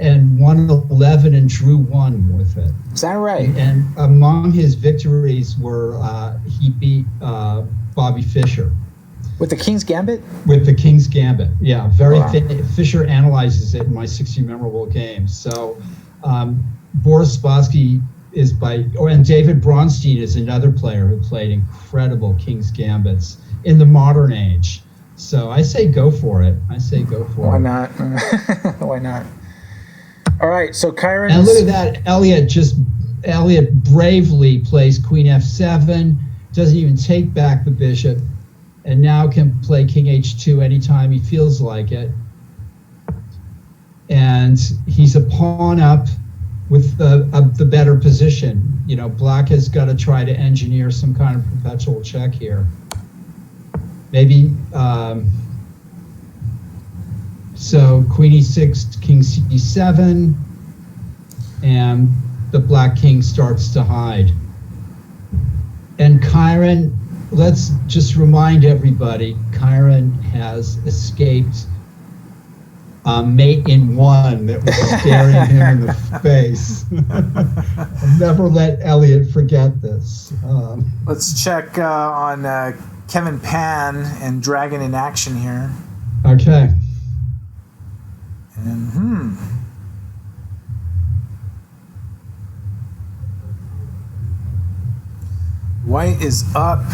and won 11 and drew 1 with it. Is that right? And among his victories were he beat Bobby Fischer. With the King's Gambit? With the King's Gambit, yeah. Fischer analyzes it in my 60 Memorable Games. So Boris Spassky and David Bronstein is another player who played incredible King's Gambits in the modern age. So I say go for it. Why not? Why not? All right, so Chiron. And look at that, Elliott bravely plays Queen F7, doesn't even take back the bishop, and now can play King H2 anytime he feels like it. And he's a pawn up with the better position. Black has got to try to engineer some kind of perpetual check here. Maybe, so Queen E6, King C7, and the Black King starts to hide. And Chiron, let's just remind everybody, Chiron has escaped a mate in one that was staring him in the face. I'll never let Elliott forget this. Let's check on Kevin Pan and Dragon in action here. Okay. And white is up.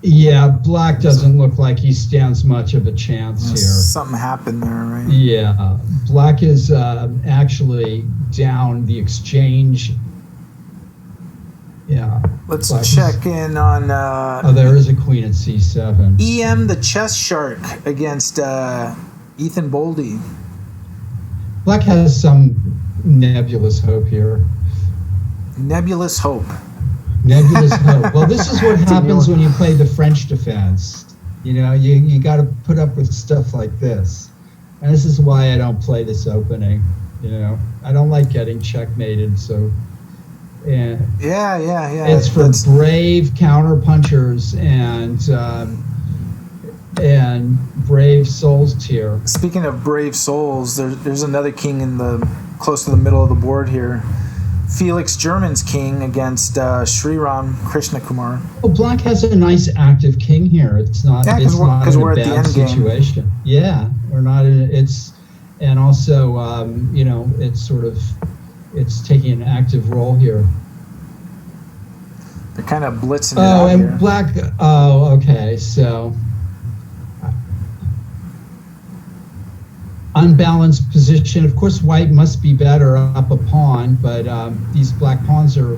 Yeah, Black doesn't look like he stands much of a chance here. Something happened there, right? Yeah, Black is actually down the exchange. Yeah. Let's check in on... there is a queen at C7. EM the Chess Shark against Ethan Boldy. Black has some nebulous hope here. Nebulous hope. Nebulous hope. Well, this is what happens when you play the French defense. You got to put up with stuff like this. And this is why I don't play this opening. I don't like getting checkmated. So And Yeah. it's for brave counterpunchers and brave souls tier. Speaking of brave souls, there's another king close to the middle of the board here. Felix German's king against Sriram Krishna Kumar. Well, black has a nice active king here. It's not. Yeah, because we're at the end situation. game. Yeah, we're not in. And also, it's taking an active role here. They're kind of blitzing it out and here. black. Oh, okay. So unbalanced position. Of course, white must be better up a pawn, but these black pawns are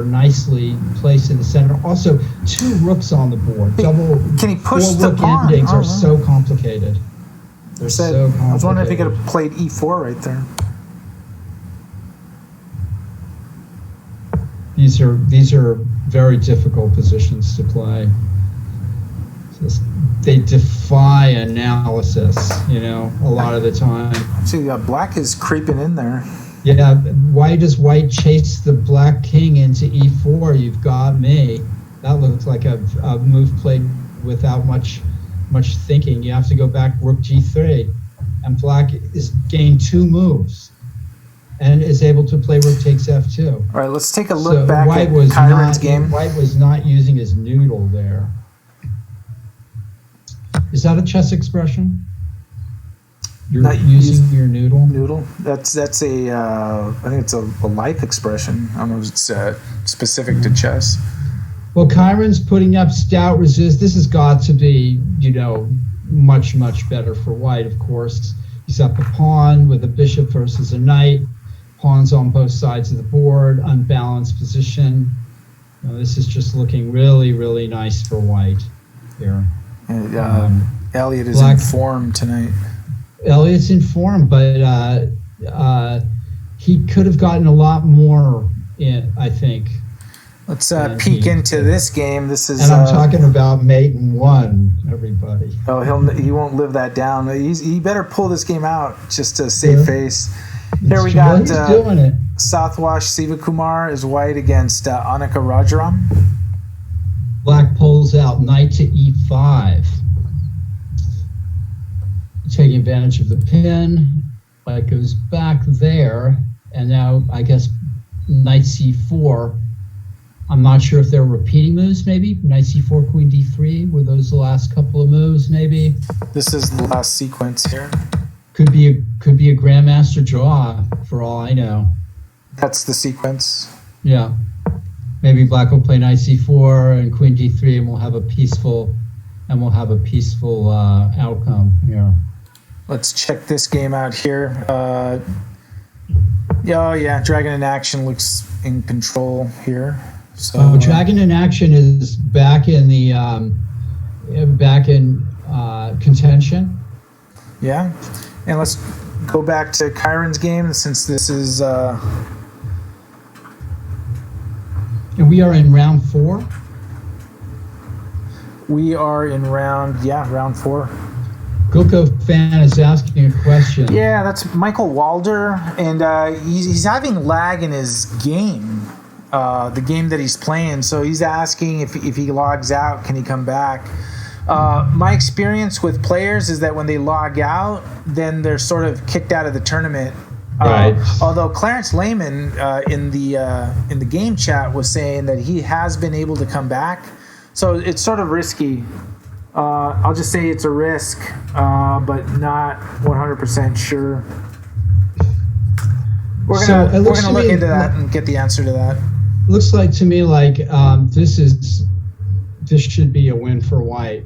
nicely placed in the center. Also, 2 rooks on the board. Can he push the rook pawn? endings are so complicated. They're so complicated. I was wondering if he could have played e4 right there. These are very difficult positions to play. They defy analysis, a lot of the time. See, black is creeping in there. Yeah, why does white chase the black king into e4? You've got me. That looks like a move played without much thinking. You have to go back rook g3, and black is gained 2 moves and is able to play rook takes f2. All right, let's take a look back at Kyron's game. White was not using his noodle there. Is that a chess expression? You're not using your noodle? Noodle? That's a I think it's a life expression. I don't know if it's specific to chess. Well, Kyron's putting up stout resist. This has got to be, much, much better for white, of course. He's up a pawn with a bishop versus a knight. Pawns on both sides of the board, unbalanced position. This is just looking really, really nice for white here. Elliott is in form tonight. Elliott's in form, but he could have gotten a lot more in, I think. Let's peek into this game. This is, and I'm talking about mate and 1, everybody. Oh, he won't live that down. He better pull this game out just to save face. Here we got Sathwash Sivakumar is white against Annika Rajaram. Black pulls out knight to e5. Taking advantage of the pin. White goes back there, and now I guess knight c4. I'm not sure if they're repeating moves, maybe. Knight c4, queen d3. Were those the last couple of moves, maybe? This is the last sequence here. Could be a grandmaster draw, for all I know. That's the sequence. Yeah. Maybe black will play knight c4 and queen d3, and we'll have a peaceful outcome here. Let's check this game out here. Dragon in Action looks in control here. So Dragon in Action is back in the contention. Yeah, and let's go back to Kyron's game since this is. And we are in round 4. We are in round 4. Gulko fan is asking a question. Yeah, that's Michael Walder, and he's having lag in his game, the game that he's playing. So he's asking if he logs out, can he come back? My experience with players is that when they log out, then they're sort of kicked out of the tournament. Right. Although Clarence Lehman in the game chat was saying that he has been able to come back, so it's sort of risky. I'll just say it's a risk, but not 100% sure. We're gonna look into that and get the answer to that. Looks like to me like this should be a win for white.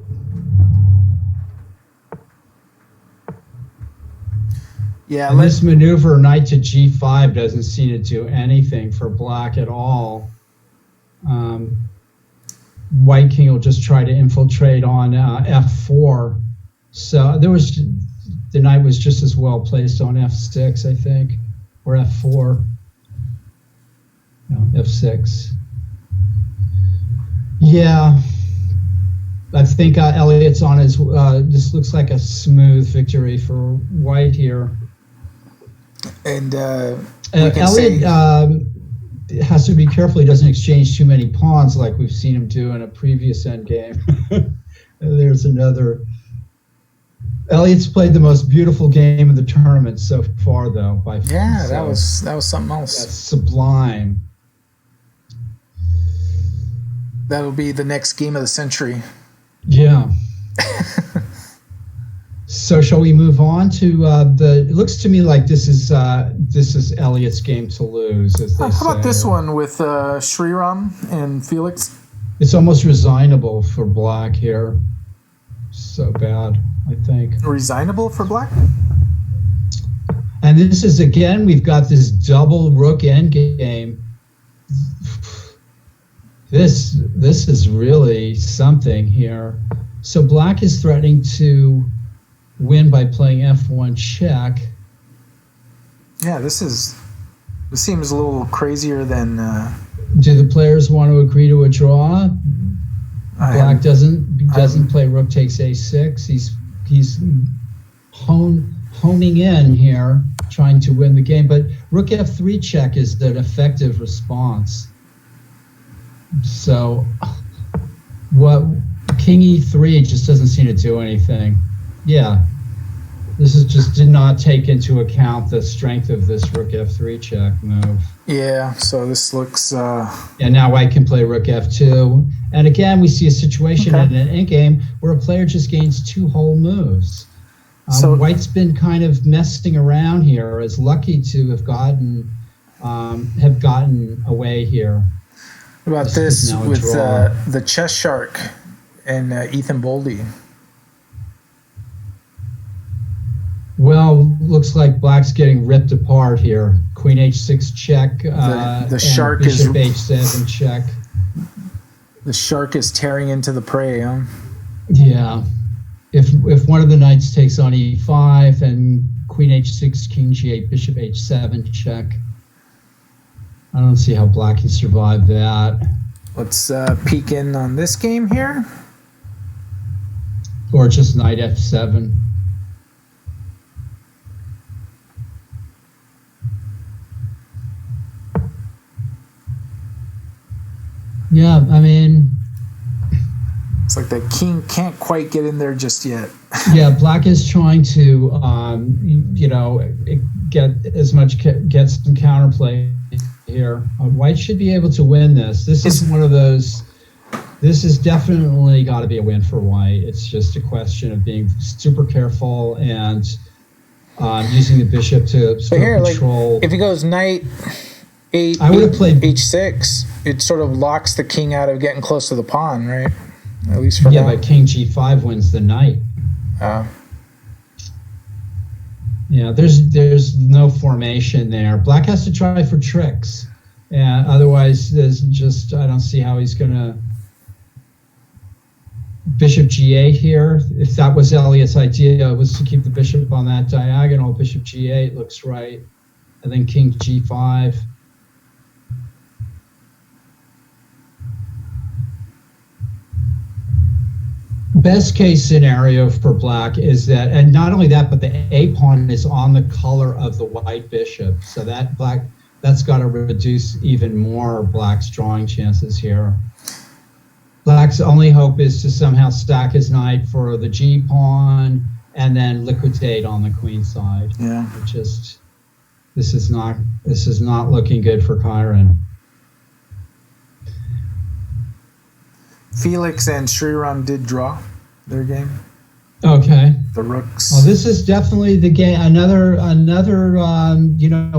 Yeah, and this maneuver knight to g5 doesn't seem to do anything for black at all. White king will just try to infiltrate on f4. So the knight was just as well placed on f6, I think, or f4. No, f6. Yeah, I think Elliott's on his. This looks like a smooth victory for white here. And Elliott has to be careful he doesn't exchange too many pawns like we've seen him do in a previous endgame. There's another. Elliott's played the most beautiful game of the tournament so far, though. That was something else. That's sublime. That'll be the next game of the century. Yeah. So shall we move on to it looks to me like this is Elliott's game to lose, as they say. How about this one with Sriram and Felix? It's almost resignable for black here. So bad, I think. Resignable for black? And this is, again, we've got this double rook endgame. This is really something here. So black is threatening to win by playing f1 check. Yeah, this seems a little crazier than. Do the players want to agree to a draw? Black doesn't play rook takes a6. He's homing in here, trying to win the game. But rook f3 check is an effective response. So what king e3 just doesn't seem to do anything. Yeah, this is just did not take into account the strength of this rook f3 check move. Yeah, so this looks. And now white can play rook f2, and again we see a situation in an endgame where a player just gains 2 whole moves. So white's been kind of messing around here, is lucky to have gotten away here. What about this with the chess shark and Ethan Boldy? Well, looks like black's getting ripped apart here. Queen h6 check. The shark bishop is h7 check. The shark is tearing into the prey, huh? Yeah. If one of the knights takes on e5 and queen h6, king g8, bishop h7 check. I don't see how black can survive that. Let's peek in on this game here. Or just knight f7. Yeah, I mean... It's like the king can't quite get in there just yet. Yeah, black is trying to, get as much, get some counterplay here. White should be able to win this. This is one of those... This has definitely got to be a win for white. It's just a question of being super careful and using the bishop to sort of control. Like, if he goes knight I would have played h6, it sort of locks the king out of getting close to the pawn, right? At least for now. But king g5 wins the knight. Yeah, there's no formation there. Black has to try for tricks. And otherwise, there's just, I don't see how he's going to... Bishop g8 here. If that was Elliott's idea, was to keep the bishop on that diagonal. Bishop g8 looks right. And then king g5. Best case scenario for black is that, and not only that, but the a pawn is on the color of the white bishop. So that's got to reduce even more black's drawing chances here. Black's only hope is to somehow stack his knight for the g pawn and then liquidate on the queen side. Yeah. This is not looking good for Kyron. Felix and Sriram did draw their game. Okay. The rooks. Well, this is definitely the game. Another.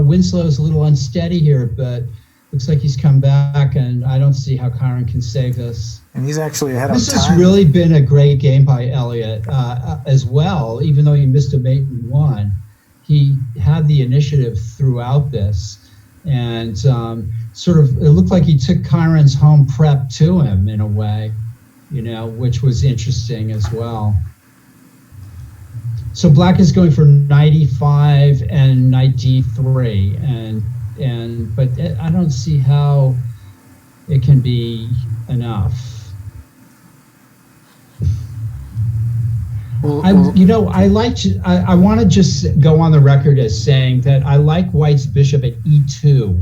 Winslow's a little unsteady here, but looks like he's come back, and I don't see how Kyron can save this. And he's actually ahead of time. This has really been a great game by Elliott as well. Even though he missed a mate and won, he had the initiative throughout this, and it looked like he took Kyron's home prep to him in a way, which was interesting as well. So black is going for knight e5 and knight d3, but I don't see how it can be enough. I want to just go on the record as saying that I like white's bishop at e2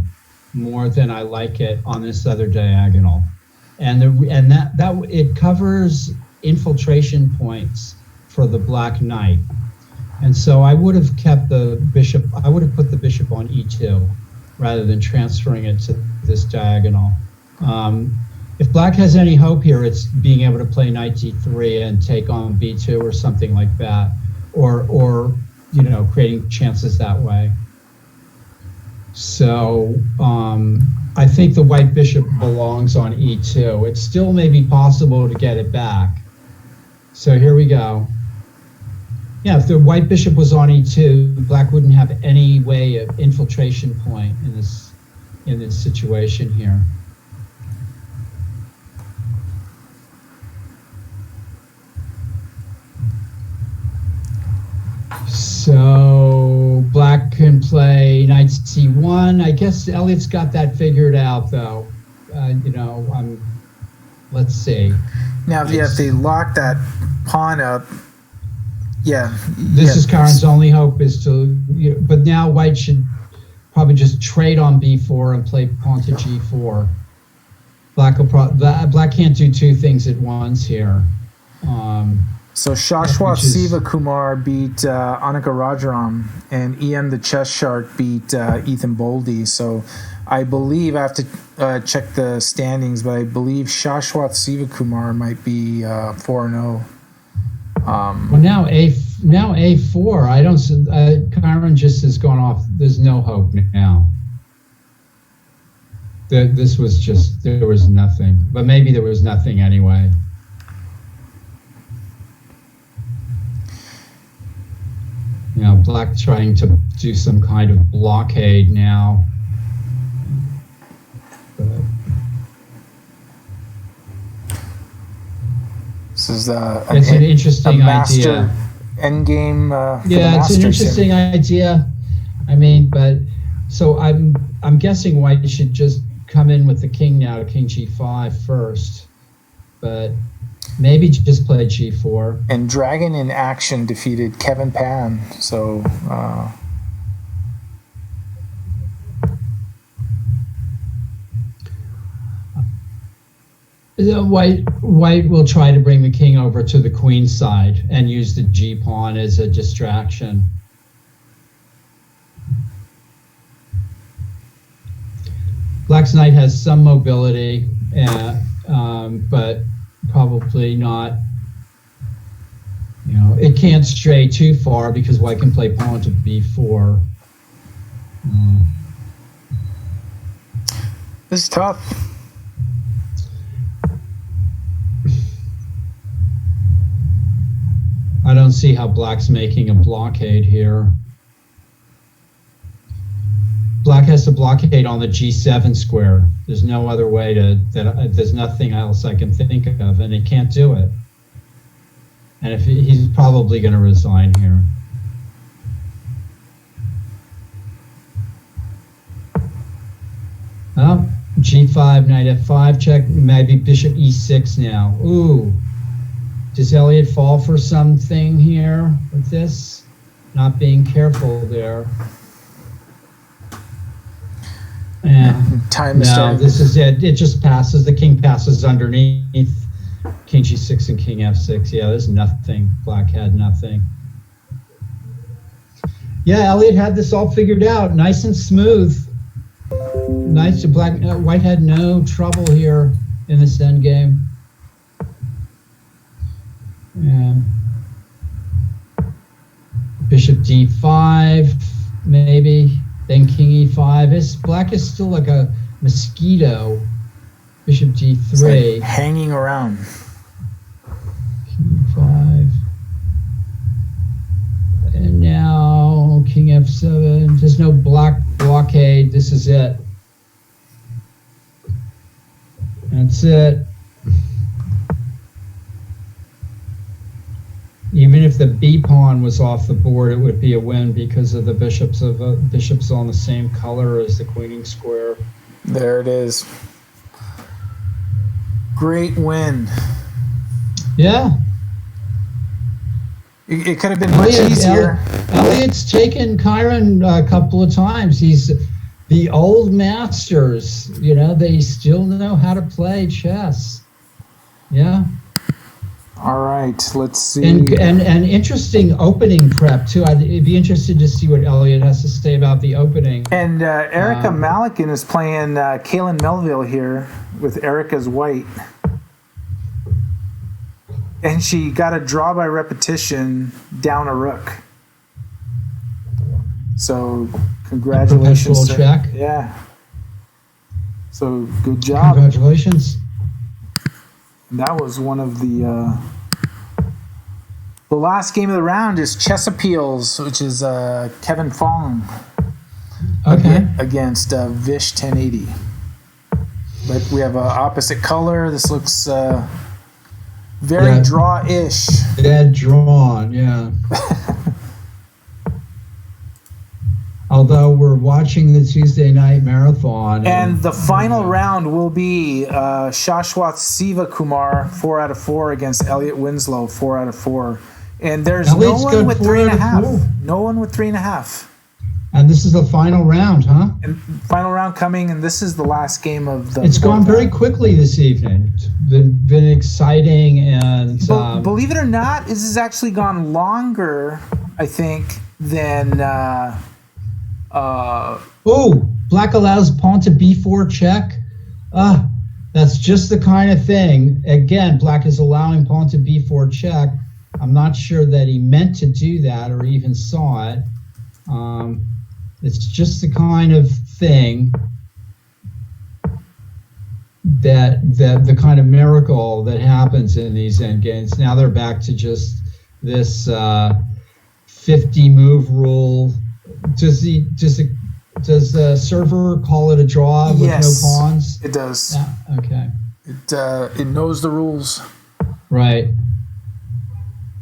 more than I like it on this other diagonal. And that it covers infiltration points for the Black Knight. And so I would have kept the bishop, I would have put the bishop on e2 rather than transferring it to this diagonal. If Black has any hope here, it's being able to play knight d3 and take on b2 or something like that, or you know, creating chances that way. So I think the white bishop belongs on e2. It still may be possible to get it back. So here we go. Yeah, if the white bishop was on e2, Black wouldn't have any way of infiltration point in this situation here. So Black can play knight c1. I guess Elliott's got that figured out, though. You know, let's see. Now, if they lock that pawn up, yeah. This is Karen's only hope is to, but now white should probably just trade on b4 and play pawn to g4. Black can't do two things at once here. So Shashwat Sivakumar beat Annika Rajaram, and EM the Chess Shark beat Ethan Boldy. So I believe, I have to check the standings, but I believe Shashwat Sivakumar might be 4-0. Well, now A4. I don't. Karen just has gone off. There's no hope now. This was just, there was nothing. But maybe there was nothing anyway. You know, Black trying to do some kind of blockade now. But this is it's an interesting idea. Endgame. Yeah, it's an interesting idea. I mean, but so I'm guessing white should just come in with the king now to king g5 first, but maybe just play g4. And Dragon in Action defeated Kevin Pan. So. White will try to bring the king over to the queen side and use the g pawn as a distraction. Black's knight has some mobility, but probably not. You know, it can't stray too far because white can play pawn to b4. This is tough. I don't see how Black's making a blockade here. Black has to blockade on the g7 square. There's no other way there's nothing else I can think of, and he can't do it. And if he's probably going to resign here. Oh, g5, knight f5 check, maybe bishop e6 now. Ooh. Does Elliott fall for something here with this? Not being careful there. And time is no, starting. This is it. It just passes. The king passes underneath. King g6 and king f6. Yeah, there's nothing. Black had nothing. Yeah, Elliott had this all figured out. Nice and smooth. Nice to black. White had no trouble here in this endgame. Yeah. Bishop d5, maybe. Then king e5. Black is still like a mosquito. Bishop d3. It's like hanging around. King e5. And now king f7. There's no blockade. This is it. That's it. Even if the b pawn was off the board, it would be a win because of the bishops on the same color as the queening square. There it is. Great win. Yeah. It could have been much easier. Elliott's taken Chiron a couple of times. He's The old masters, they still know how to play chess. Yeah. All right, let's see. And interesting opening prep too. I'd be interested to see what Elliott has to say about the opening. And Erica Malikin is playing Kaylin Melville here with Erica's white. And she got a draw by repetition down a rook. So congratulations. Perpetual check. Yeah. So good job. Congratulations. And that was one of the last game of the round is Chess Appeals, which is Kevin Fong against Vish 1080. But we have an opposite color. This looks very draw-ish. Dead drawn, yeah. Although we're watching the Tuesday night marathon. And the final round will be Shashwath Sivakumar, 4 out of 4, against Elliott Winslow, 4 out of 4. And there's Elliott's no one with 3.5. No one with 3.5. And this is the final round, huh? And final round coming, and this is the last game of the. It's gone very quickly this evening. It's been exciting, and believe it or not, this has actually gone longer, I think, than. Black allows pawn to b4 check. That's just the kind of thing. Again, Black is allowing pawn to b4 check. I'm not sure that he meant to do that or even saw it. It's just the kind of thing that the kind of miracle that happens in these endgames. Now they're back to just this 50 move rule. Does the server call it a draw with no pawns? It does. Yeah, okay. It knows the rules. Right.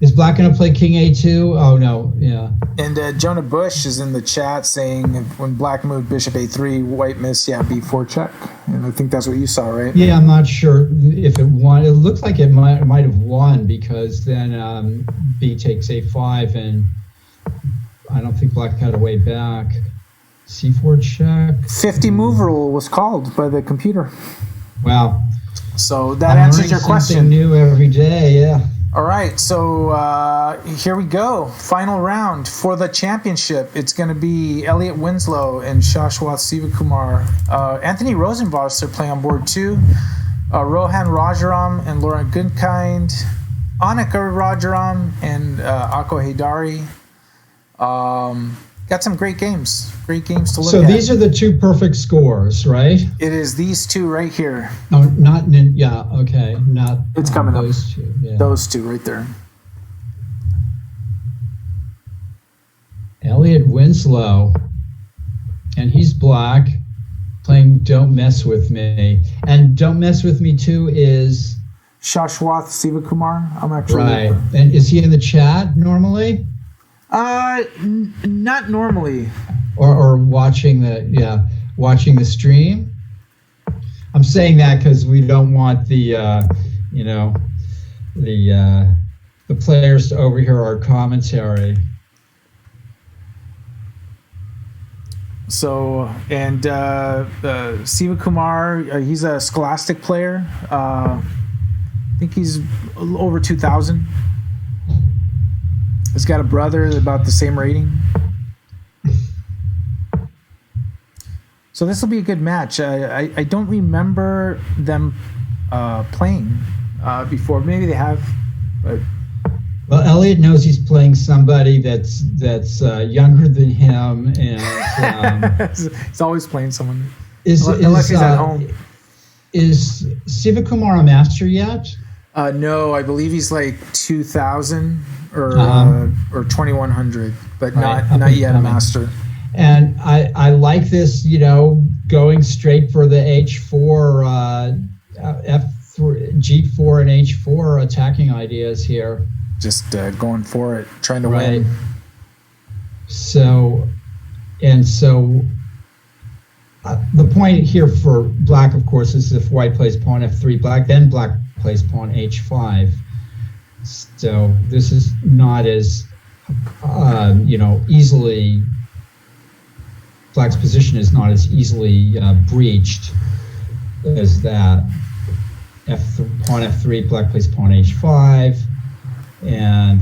Is Black going to play King A2? Oh no, yeah. And Jonah Bush is in the chat saying when Black moved Bishop A3, White missed, B4 check. And I think that's what you saw, right? Yeah, I'm not sure if it won. It looks like it might have won because then B takes A5 and I don't think Black had a way back. C4 check. 50 move rule was called by the computer. Wow. So that answers your question. Something new every day, yeah. All right, so here we go. Final round for the championship. It's going to be Elliott Winslow and Shashwath Sivakumar. Anthony Rosenvoss are playing on board too. Rohan Rajaram and Lauren Goodkind. Annika Rajaram and Akko Haydari. Got some great games to look at. So these are the two perfect scores, right? It is these two right here. Oh, okay. Not it's coming those up. Two. Yeah. Those two right there. Elliott Winslow, and he's Black, playing Don't Mess With Me. And Don't Mess With Me too is Shashwath Sivakumar. I'm actually right. And is he in the chat normally? Not normally. Or watching the stream. I'm saying that because we don't want the players to overhear our commentary. So and Sivakumar, he's a Scholastic player. I think he's over 2,000. He's got a brother about the same rating. So this will be a good match. I don't remember them playing before. Maybe they have, but. Well, Elliott knows he's playing somebody that's younger than him, and he's always playing someone. Unless he's at home. Is Sivakumar a master yet? No, I believe he's like 2,000 or 2,100, but not yet a master. And I like this, going straight for the H4, F3, G4 and H4 attacking ideas here. Just going for it, trying to win. So the point here for Black, of course, is if White plays pawn F3, then Black plays pawn H5. So this is not as easily black's position is not as easily breached as that. Pawn f3, black plays pawn h5, and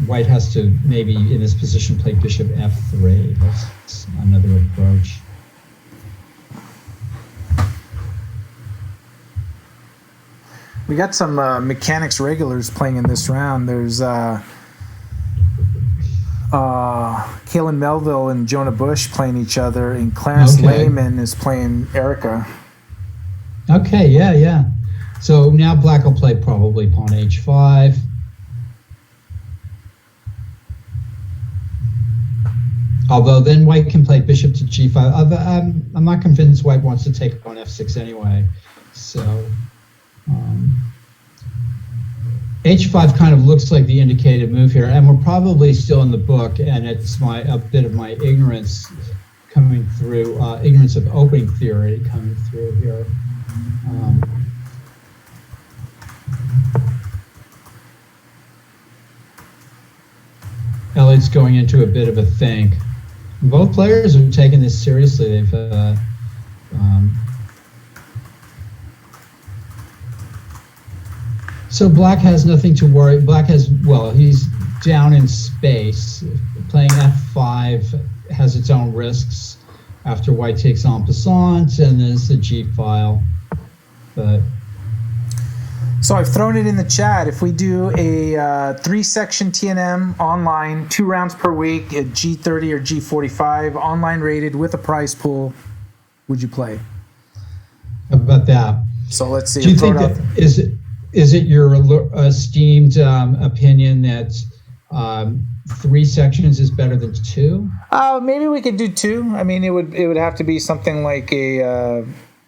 white has to maybe in this position play bishop f3. That's another approach. We got some mechanics regulars playing in this round. There's Kaylin Melville and Jonah Bush playing each other, and Clarence Lehman is playing Erica. Okay, yeah. So now black will play probably pawn h5. Although then white can play bishop to g5. I'm not convinced white wants to take on f6 anyway. So h5 kind of looks like the indicated move here, and we're probably still in the book, and it's a bit of my ignorance coming through, ignorance of opening theory coming through here. Elliott's going into a bit of a think. Both players have taken this seriously. They've so black has nothing to worry. Black has, well, he's down in space. Playing f5 has its own risks after white takes en passant, and there's the g file. But so I've thrown it in the chat. If we do a 3-section TNM online, 2 rounds per week at G30 or G45, online rated with a prize pool, would you play? How about that? So let's see. Do you think that is it your esteemed opinion that 3 sections is better than 2? Maybe we could do 2. I mean, it would have to be something like a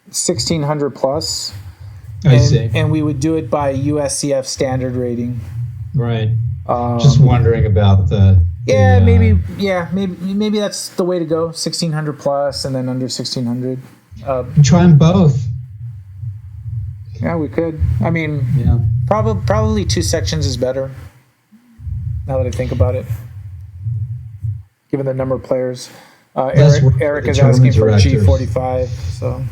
1600 plus. I see. And we would do it by USCF standard rating. Right. Just wondering about maybe that's the way to go. 1600 plus, and then under 1600. Try them both. Yeah, we could. I mean, yeah. Probably 2 sections is better. Now that I think about it, given the number of players, Eric is asking for G45, so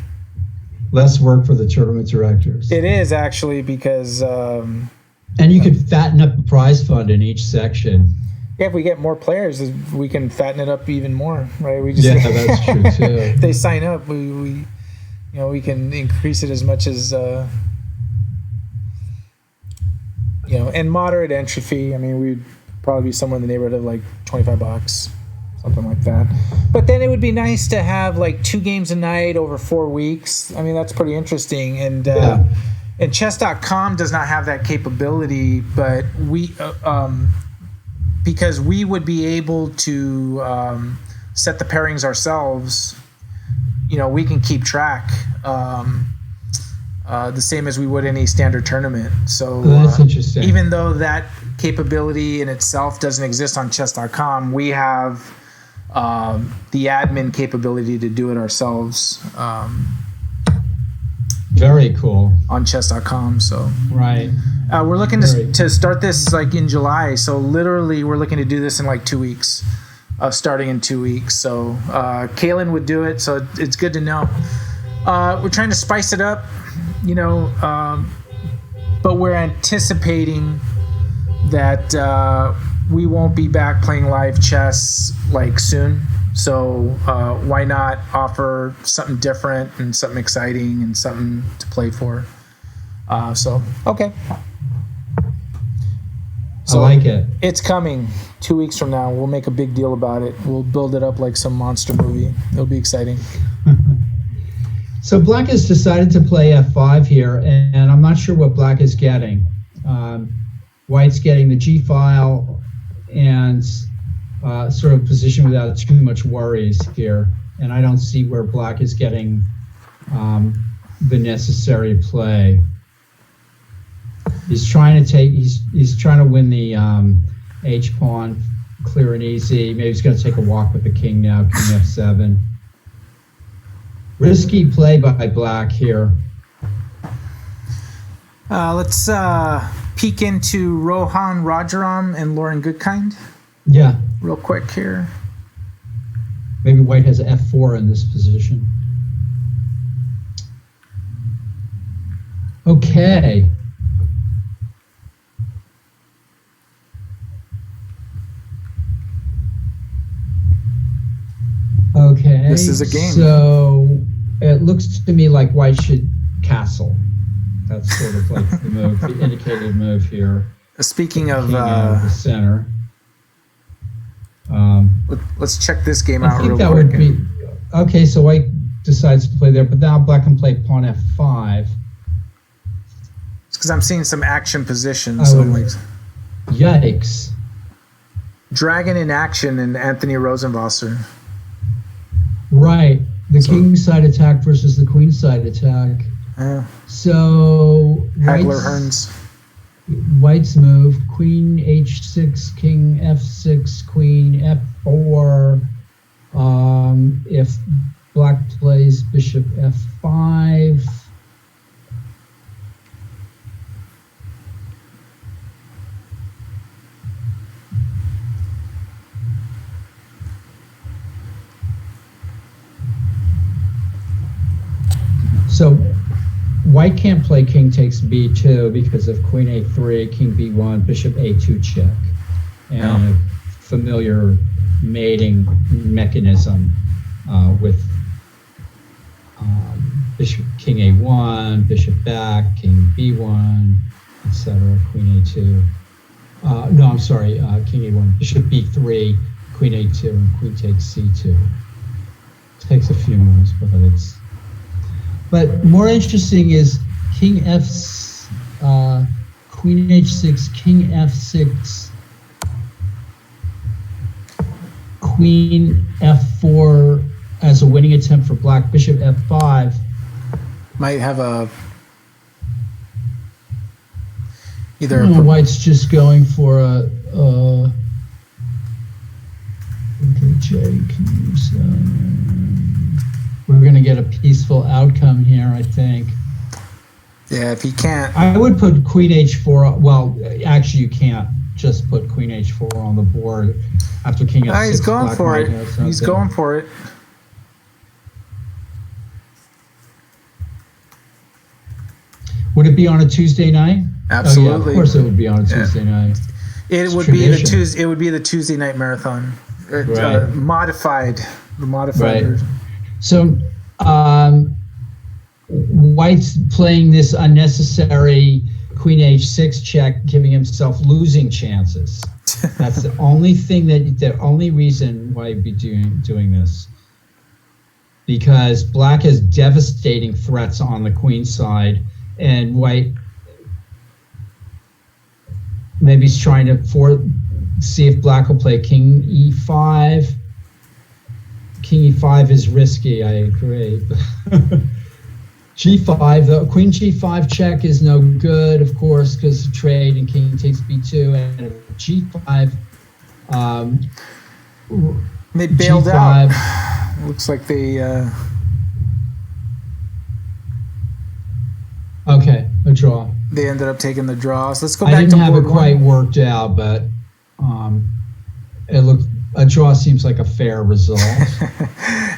less work for the tournament directors. It is actually because, and you could fatten up the prize fund in each section. Yeah, if we get more players, we can fatten it up even more, right? That's true too. If they sign up, we can increase it as much as, and moderate entry fee. I mean, we'd probably be somewhere in the neighborhood of like $25, something like that. But then it would be nice to have like 2 games a night over 4 weeks. I mean, that's pretty interesting. And and chess.com does not have that capability, but we, because we would be able to set the pairings ourselves. We can keep track the same as we would any standard tournament. So that's interesting. Even though that capability in itself doesn't exist on chess.com, we have the admin capability to do it ourselves. Very cool. On chess.com. So right. We're looking to start this like in July. So literally we're looking to do this in like 2 weeks. Starting in 2 weeks. So Kaylin would do it, so it's good to know. We're trying to spice it up, but we're anticipating that we won't be back playing live chess like soon. So why not offer something different and something exciting and something to play for? Okay. So I like it. It's coming 2 weeks from now. We'll make a big deal about it. We'll build it up like some monster movie. It'll be exciting. So black has decided to play f5 here, and I'm not sure what black is getting. White's getting the g file and sort of position without too much worries here. And I don't see where black is getting the necessary play. He's trying to win the H pawn, clear and easy. Maybe he's going to take a walk with the king now, king f7. Risky play by black here. Let's peek into Rohan Rajaram and Lauren Goodkind. Yeah. Real quick here. Maybe white has f4 in this position. Okay. Okay. This is a game. So it looks to me like white should castle. That's sort of like the move, the indicated move here. Speaking of the center. Let's check this game out I think real that quick. would be okay. So white decides to play there, but now black can play pawn f5. It's because I'm seeing some action positions. So like, Yikes! Dragon in action and Anthony Rosenwasser. Right, the king side attack versus the queen side attack. Yeah. So Hagler Hearns. White's move: queen h6, king f6, queen f4. If black plays bishop f5. So white can't play king takes b2 because of queen a3, king b1, bishop a2 check, and a familiar mating mechanism with bishop king a1, bishop back, king b1, etc. Queen a2. No, I'm sorry, king a1, bishop b3, queen a2, and queen takes c2. Takes a few moves, but it's. But more interesting is king f, queen h6, king f6, queen f4 as a winning attempt for black, bishop f5. Might have a White's just going for a we're going to get a peaceful outcome here, I think. Yeah, if he can't. I would put queen h4. Well, actually, you can't just put queen h4 on the board after king f6. He's going for it. He's going for it. Would it be on a Tuesday night? Absolutely. Oh, yeah, of course it would be on a Tuesday night. It would be the Tuesday. It would be the Tuesday night marathon, Right. modified. The modified version. So, White's playing this unnecessary queen h6 check, giving himself losing chances. That's the only thing the only reason why he'd be doing this. Because black has devastating threats on the queen side, and white maybe he's trying to see if black will play king e5. King e5 is risky, I agree. g5, the queen g5 check is no good, of course, because of trade, and king takes b2, and g5. They bailed g5, out. Looks like they. Okay, a draw. They ended up taking the draws. Let's go I back didn't to have it board quite one. worked out, but it looked. A draw seems like a fair result.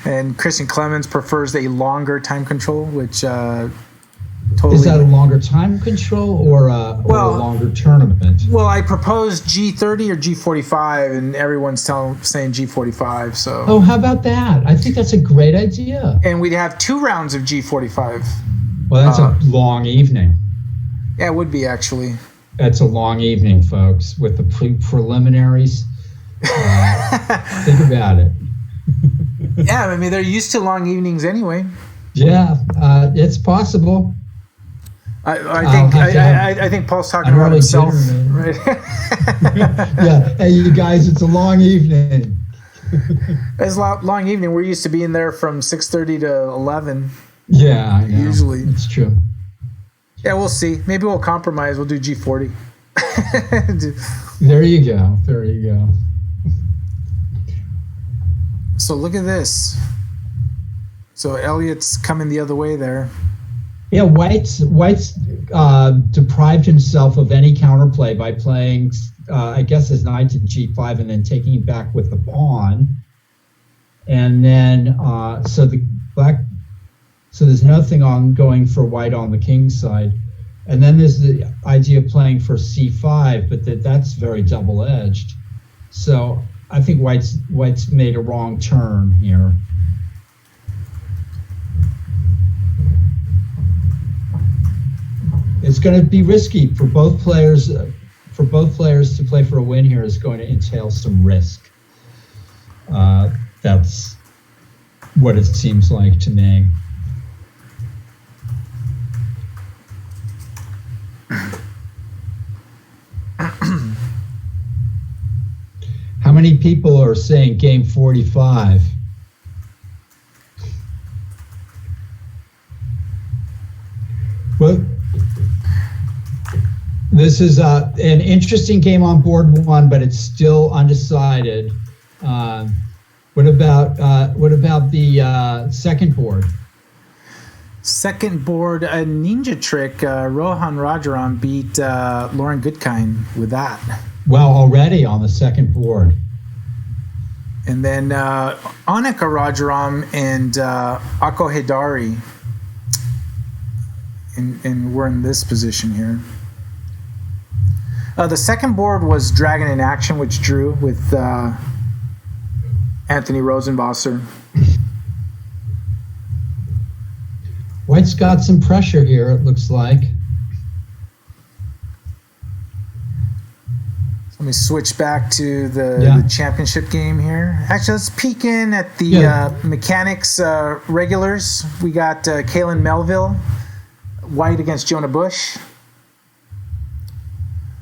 And Christian Clemens prefers a longer time control, which totally. Is that a longer time control or a longer tournament? Well, I proposed G30 or G45, and everyone's saying G45. So. Oh, how about that? I think that's a great idea. And we'd have 2 rounds of G45. Well, that's a long evening. Yeah, it would be actually. That's a long evening, folks, with the preliminaries. Think about it. Yeah, I mean, they're used to long evenings anyway. Yeah, it's possible. I think Paul's talking about himself, right? Yeah. Hey, you guys, it's a long evening. It's a long evening. We're used to being there from 6:30 to 11. Yeah, I know. Usually. It's true. Yeah, we'll see. Maybe we'll compromise. We'll do G40. There you go. There you go. So look at this. So Elliott's coming the other way there. Yeah, White's deprived himself of any counterplay by playing, I guess, his knight to G5 and then taking it back with the pawn. And then so there's nothing on going for white on the king side. And then there's the idea of playing for c5, but that's very double-edged. So I think white's made a wrong turn here. It's going to be risky for both players. For both players to play for a win here is going to entail some risk. That's what it seems like to me. How many people are saying game 45? Well, this is an interesting game on board one, but it's still undecided. What about the second board? Second board, a ninja trick. Rohan Rajaram beat Lauren Goodkind with that. Well, already on the second board. And then Annika Rajaram and Akko Hidari. And we're in this position here. The second board was Dragon in Action, which drew with Anthony Rosenbasser. White's got some pressure here, it looks like. Let me switch back to the championship game here. Actually, let's peek in at the mechanics regulars. We got Kaylin Melville, white against Jonah Bush.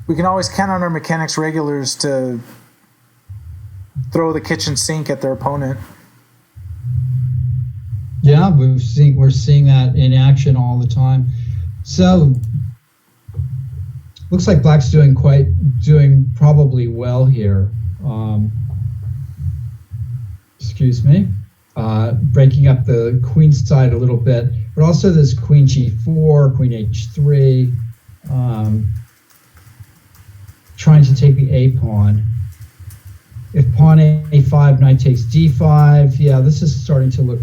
We can always count on our mechanics regulars to throw the kitchen sink at their opponent. Yeah, we're seeing that in action all the time. So looks like Black's doing probably well here. Excuse me. Breaking up the queen side a little bit, but also this queen g4, queen h3, trying to take the a pawn. If pawn a5, knight takes d5, yeah, this is starting to look,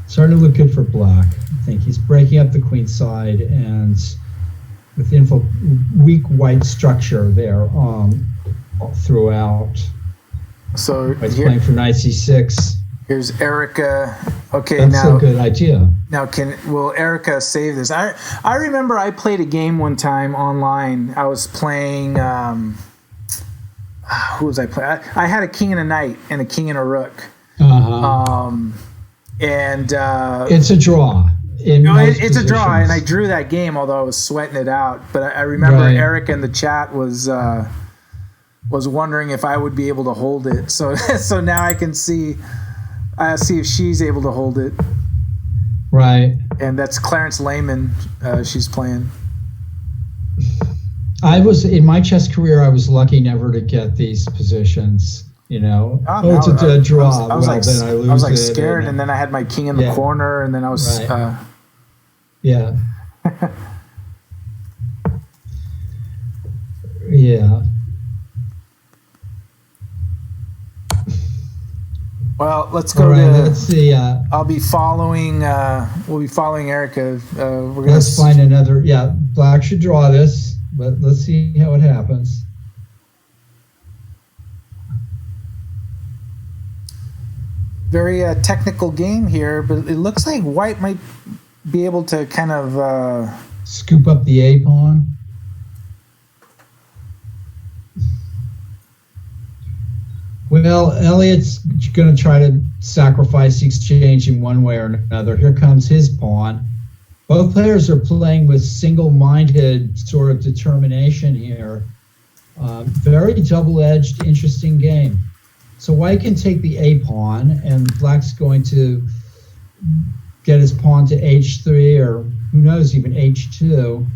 starting to look good for Black. I think he's breaking up the queen side and with weak white structure there throughout. So White's playing for knight c6. Here's Erica. Okay, that's a good idea. Now, will Erica save this? I remember I played a game one time online. I was playing. Who was I playing? I had a king and a knight and a king and a rook. And it's a draw. It's a draw, and I drew that game, although I was sweating it out. But I remember Erica in the chat was wondering if I would be able to hold it. So now I can see if she's able to hold it. Right. And that's Clarence Lehman she's playing. In my chess career, I was lucky never to get these positions. It's a dead draw. I was then I lose. I was like scared, and then I had my king in the corner, and then I was. Right. Yeah. Well, let's go let's see. I'll be following. We'll be following Erica. Let's find another. Yeah, Black should draw this, but let's see how it happens. Very technical game here, but it looks like White might be able to kind of scoop up the a pawn. Well, Elliott's going to try to sacrifice the exchange in one way or another. Here comes his pawn. Both players are playing with single-minded sort of determination here. Very double-edged, interesting game. So White can take the a pawn, and Black's going to get his pawn to h3, or who knows, even h2.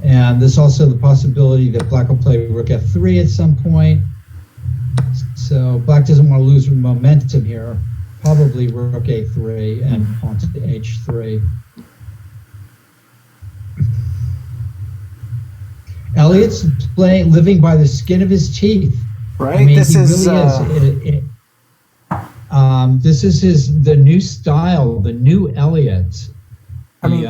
And there's also the possibility that Black will play rook f3 at some point. So Black doesn't want to lose momentum here. Probably rook a3 and pawn to h3. Elliott's living by the skin of his teeth. Right. I mean, this he is really is. This is the new style, the new Elliott. I mean,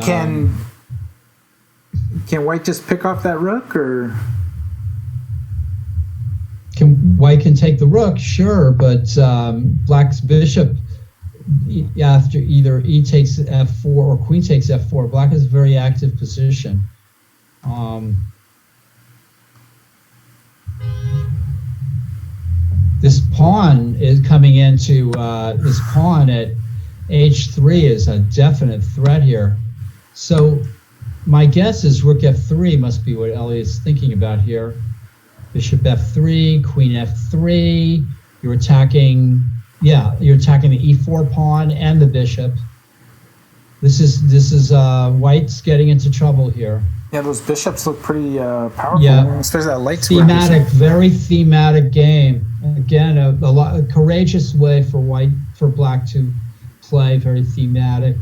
can White just pick off that rook, or White can take the rook? Sure, but Black's bishop, after either E takes f4 or Queen takes f4, Black has a very active position. This pawn is coming into this pawn at h3 is a definite threat here. So my guess is rook f3 must be what Elliott's thinking about here. Bishop f3, queen f3. You're attacking the e4 pawn and the bishop. This is White's getting into trouble here. Yeah, those bishops look pretty powerful. Yeah, especially that light square. Thematic, very thematic game. Again, a courageous way for Black to play. Very thematic.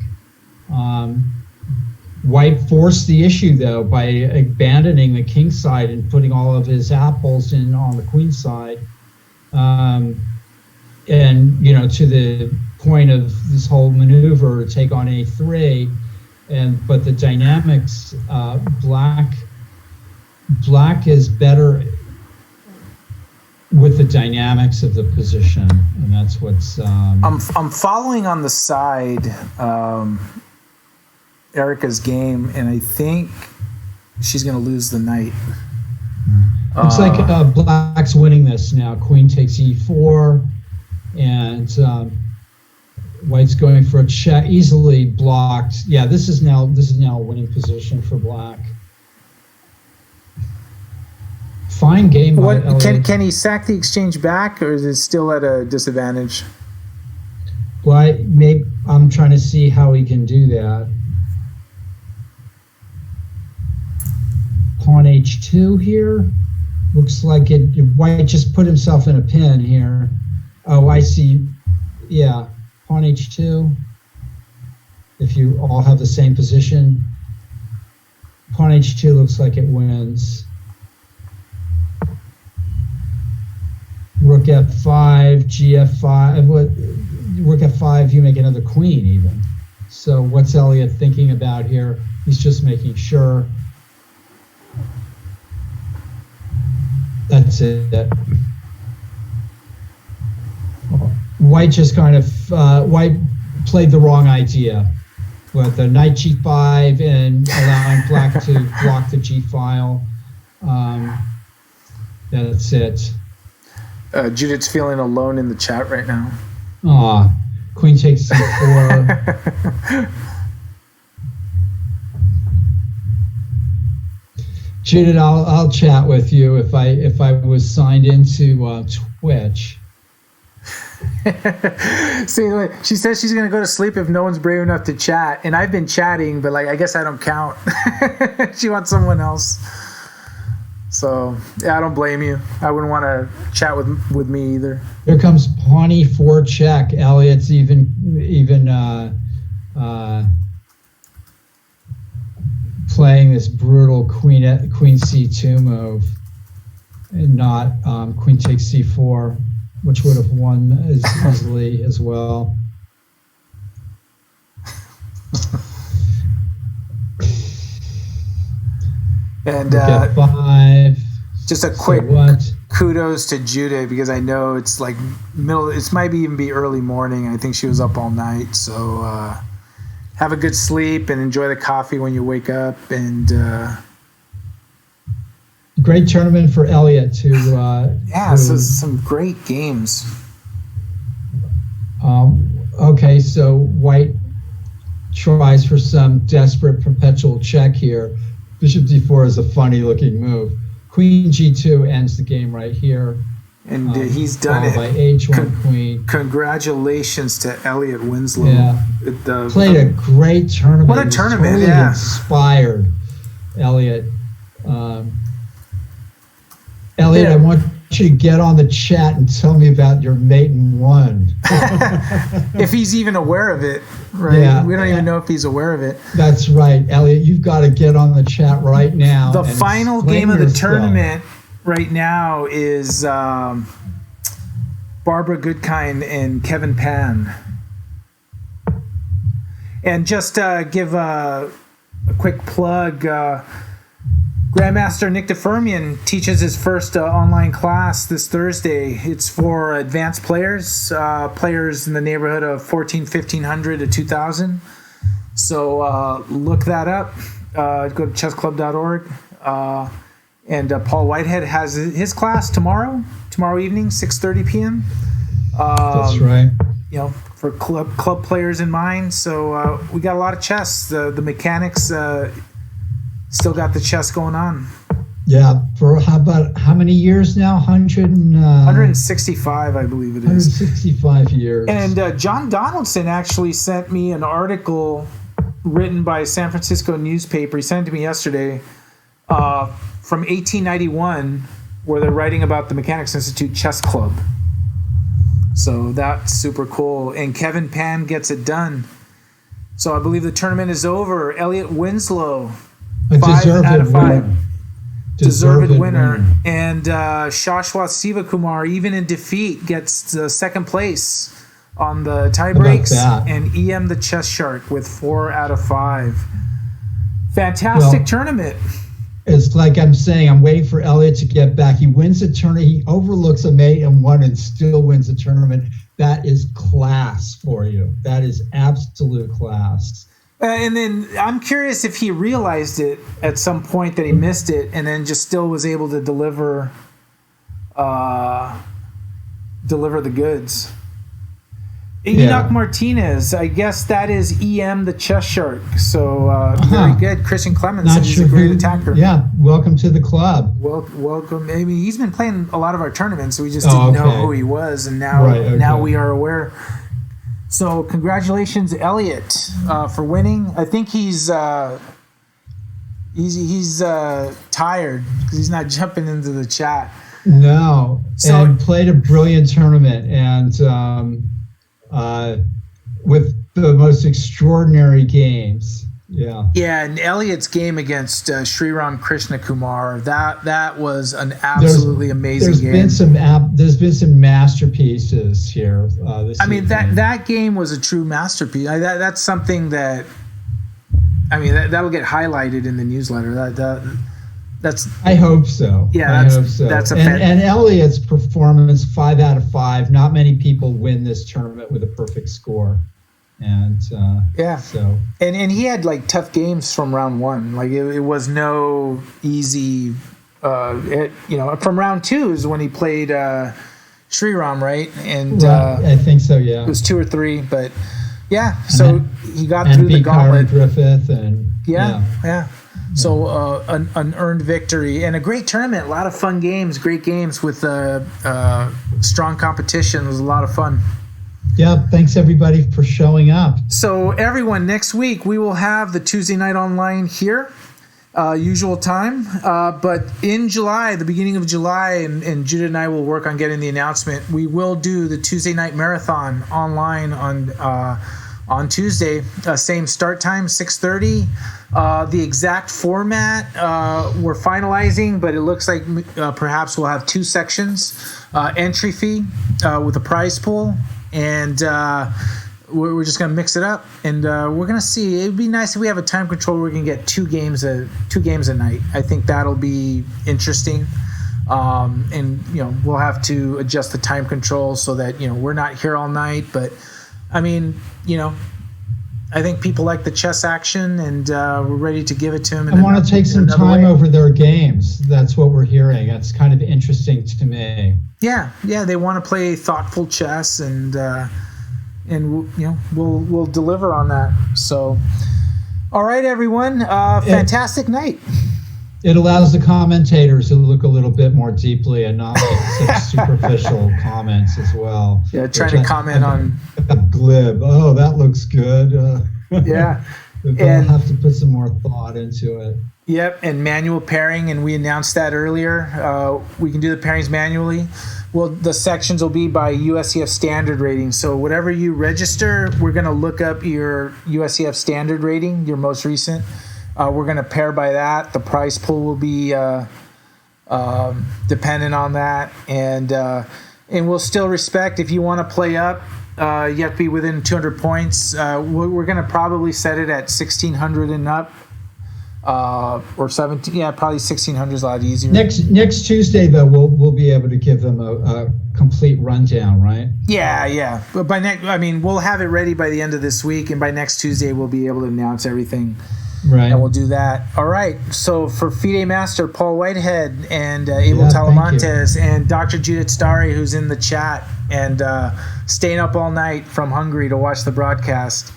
White forced the issue though by abandoning the king side and putting all of his apples in on the queen side, and to the point of this whole maneuver to take on a3. But the dynamics, Black is better with the dynamics of the position, and that's what's. I'm following on the side Erica's game, and I think she's going to lose the knight. Looks like Black's winning this now. Queen takes e4, and White's going for a check, easily blocked. Yeah, this is now a winning position for Black. Fine game by Elliott. Can he sack the exchange back, or is it still at a disadvantage? Well, I'm trying to see how he can do that. Pawn h2 here. Looks like White just put himself in a pin here. Oh, I see. Yeah, pawn h2. If you all have the same position. Pawn h2 looks like it wins. Rook f5, gf5. Rook f5, you make another queen even. So what's Elliott thinking about here? He's just making sure. That's it. White just kind of White played the wrong idea with the knight g5 and allowing Black to block the g file. That's it. Judith's feeling alone in the chat right now. Queen takes c4. Judith, I'll chat with you if I was signed into Twitch. See, she says she's gonna go to sleep if no one's brave enough to chat, and I've been chatting, but I guess I don't count. She wants someone else. So yeah, I don't blame you. I wouldn't want to chat with me either. Here comes pawn e4 check. Elliott's even playing this brutal queen c2 move, and not queen takes c4, which would have won as easily as well. And f5. Just a quick kudos to Judith, because I know it's like it might even be early morning. I think she was up all night. So have a good sleep and enjoy the coffee when you wake up. And great tournament for Elliott too. So some great games. Okay, so White tries for some desperate perpetual check here. Bishop d4 is a funny looking move. Queen g2 ends the game right here. And he's done it. By h1 queen. Congratulations to Elliott Winslow. Yeah. Played a great tournament. What a tournament, totally inspired Elliott. Elliott, I want you to get on the chat and tell me about your mate in one. If he's even aware of it, right? Yeah, we don't even know if he's aware of it. That's right, Elliott. You've got to get on the chat right now. The final game of the yourself. tournament right now is Barbara Goodkind and Kevin Pan. And just give a quick plug. Grandmaster Nick DeFermian teaches his first online class this Thursday. It's for advanced players, players in the neighborhood of 1,500 to 2,000. So look that up. Go to chessclub.org. And Paul Whitehead has his class tomorrow evening, 6:30 p.m. That's right. You know, for club players in mind. So we got a lot of chess. The mechanics still got the chess going on. Yeah. For how many years now? 165, I believe it is. 165 years. And John Donaldson actually sent me an article written by a San Francisco newspaper. He sent it to me yesterday from 1891, where they're writing about the Mechanics Institute Chess Club. So that's super cool. And Kevin Pan gets it done. So I believe the tournament is over. Elliott Winslow, 5 out of 5. Deserved winner. And Shashwat Sivakumar, even in defeat, gets the second place on the tie breaks. And EM the Chess Shark with 4 out of 5. Fantastic tournament. It's like I'm saying, I'm waiting for Elliott to get back. He wins the tournament. He overlooks a mate in one and still wins the tournament. That is class for you. That is absolute class. And then I'm curious if he realized it at some point that he missed it, and then just still was able to deliver the goods. Enoch Martinez, I guess that is EM the Chess Shark. So very good. Christian Clemens, he's a great attacker. Yeah, welcome to the club. Welcome. I mean, he's been playing a lot of our tournaments, so we just didn't know who he was, and now we are aware. So congratulations, Elliott, for winning. I think he's tired because he's not jumping into the chat. No, and played a brilliant tournament, and with the most extraordinary games. Yeah. Yeah, and Elliott's game against Sriram Krishnakumar, that was an absolutely amazing game. There's been some masterpieces here. I mean, that game was a true masterpiece. That's something that, I mean, that'll get highlighted in the newsletter. That's. I hope so. Yeah, I hope so. And Elliott's performance, 5 out of 5. Not many people win this tournament with a perfect score. And so and he had like tough games from round 1. Like it was no easy. From round 2 is when he played Sriram, right? And I think so. Yeah, it was 2 or 3, but yeah. So he got through the gauntlet. Griffith and yeah. So an earned victory and a great tournament. A lot of fun games, great games with strong competition. It was a lot of fun. Yeah, thanks everybody for showing up. So everyone, next week we will have the Tuesday Night Online here, usual time. But in July, the beginning of July, and Judith and I will work on getting the announcement, we will do the Tuesday Night Marathon online on Tuesday. Same start time, 6:30. The exact format we're finalizing, but it looks like perhaps we'll have 2 sections. Entry fee with a prize pool. And we're just going to mix it up, and we're going to see. It'd be nice if we have a time control where we can get 2 games a night. I think that'll be interesting. And we'll have to adjust the time control so that we're not here all night. But I mean, I think people like the chess action, and we're ready to give it to them. I want to take some time over their games. That's what we're hearing. That's kind of interesting to me. Yeah, they want to play thoughtful chess, and we'll deliver on that. So, all right, everyone, fantastic night. It allows the commentators to look a little bit more deeply and not make such superficial comments as well. Yeah, trying to comment on glib. Oh, that looks good. Yeah, They'll have to put some more thought into it. Yep, and manual pairing, and we announced that earlier. We can do the pairings manually. Well, the sections will be by USCF standard rating. So whatever you register, we're going to look up your USCF standard rating, your most recent. We're going to pair by that. The price pool will be dependent on that, and we'll still respect if you want to play up. You have to be within 200 points. We're going to probably set it at 1,600 and up. Or 17, yeah, probably 1,600 is a lot easier. Next Tuesday, though, we'll be able to give them a complete rundown, right? Yeah. But we'll have it ready by the end of this week, and by next Tuesday, we'll be able to announce everything. Right. And we'll do that. All right. So for FIDE Master Paul Whitehead and Abel Talamantes and Dr. Judith Starry, who's in the chat and staying up all night from Hungary to watch the broadcast.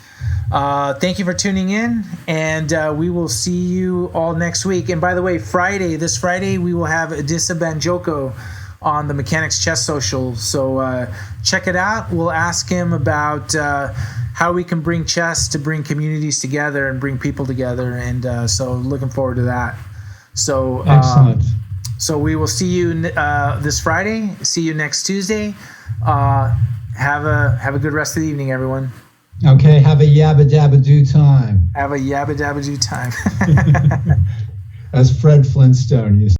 Thank you for tuning in, and we will see you all next week. And by the way, this Friday, we will have Adisa Banjoko on the Mechanics Chess Social. So check it out. We'll ask him about how we can bring chess to bring communities together and bring people together. And so looking forward to that. So excellent. So we will see you this Friday. See you next Tuesday. Have a good rest of the evening, everyone. Okay, have a yabba dabba do time. Have a yabba dabba do time. As Fred Flintstone used to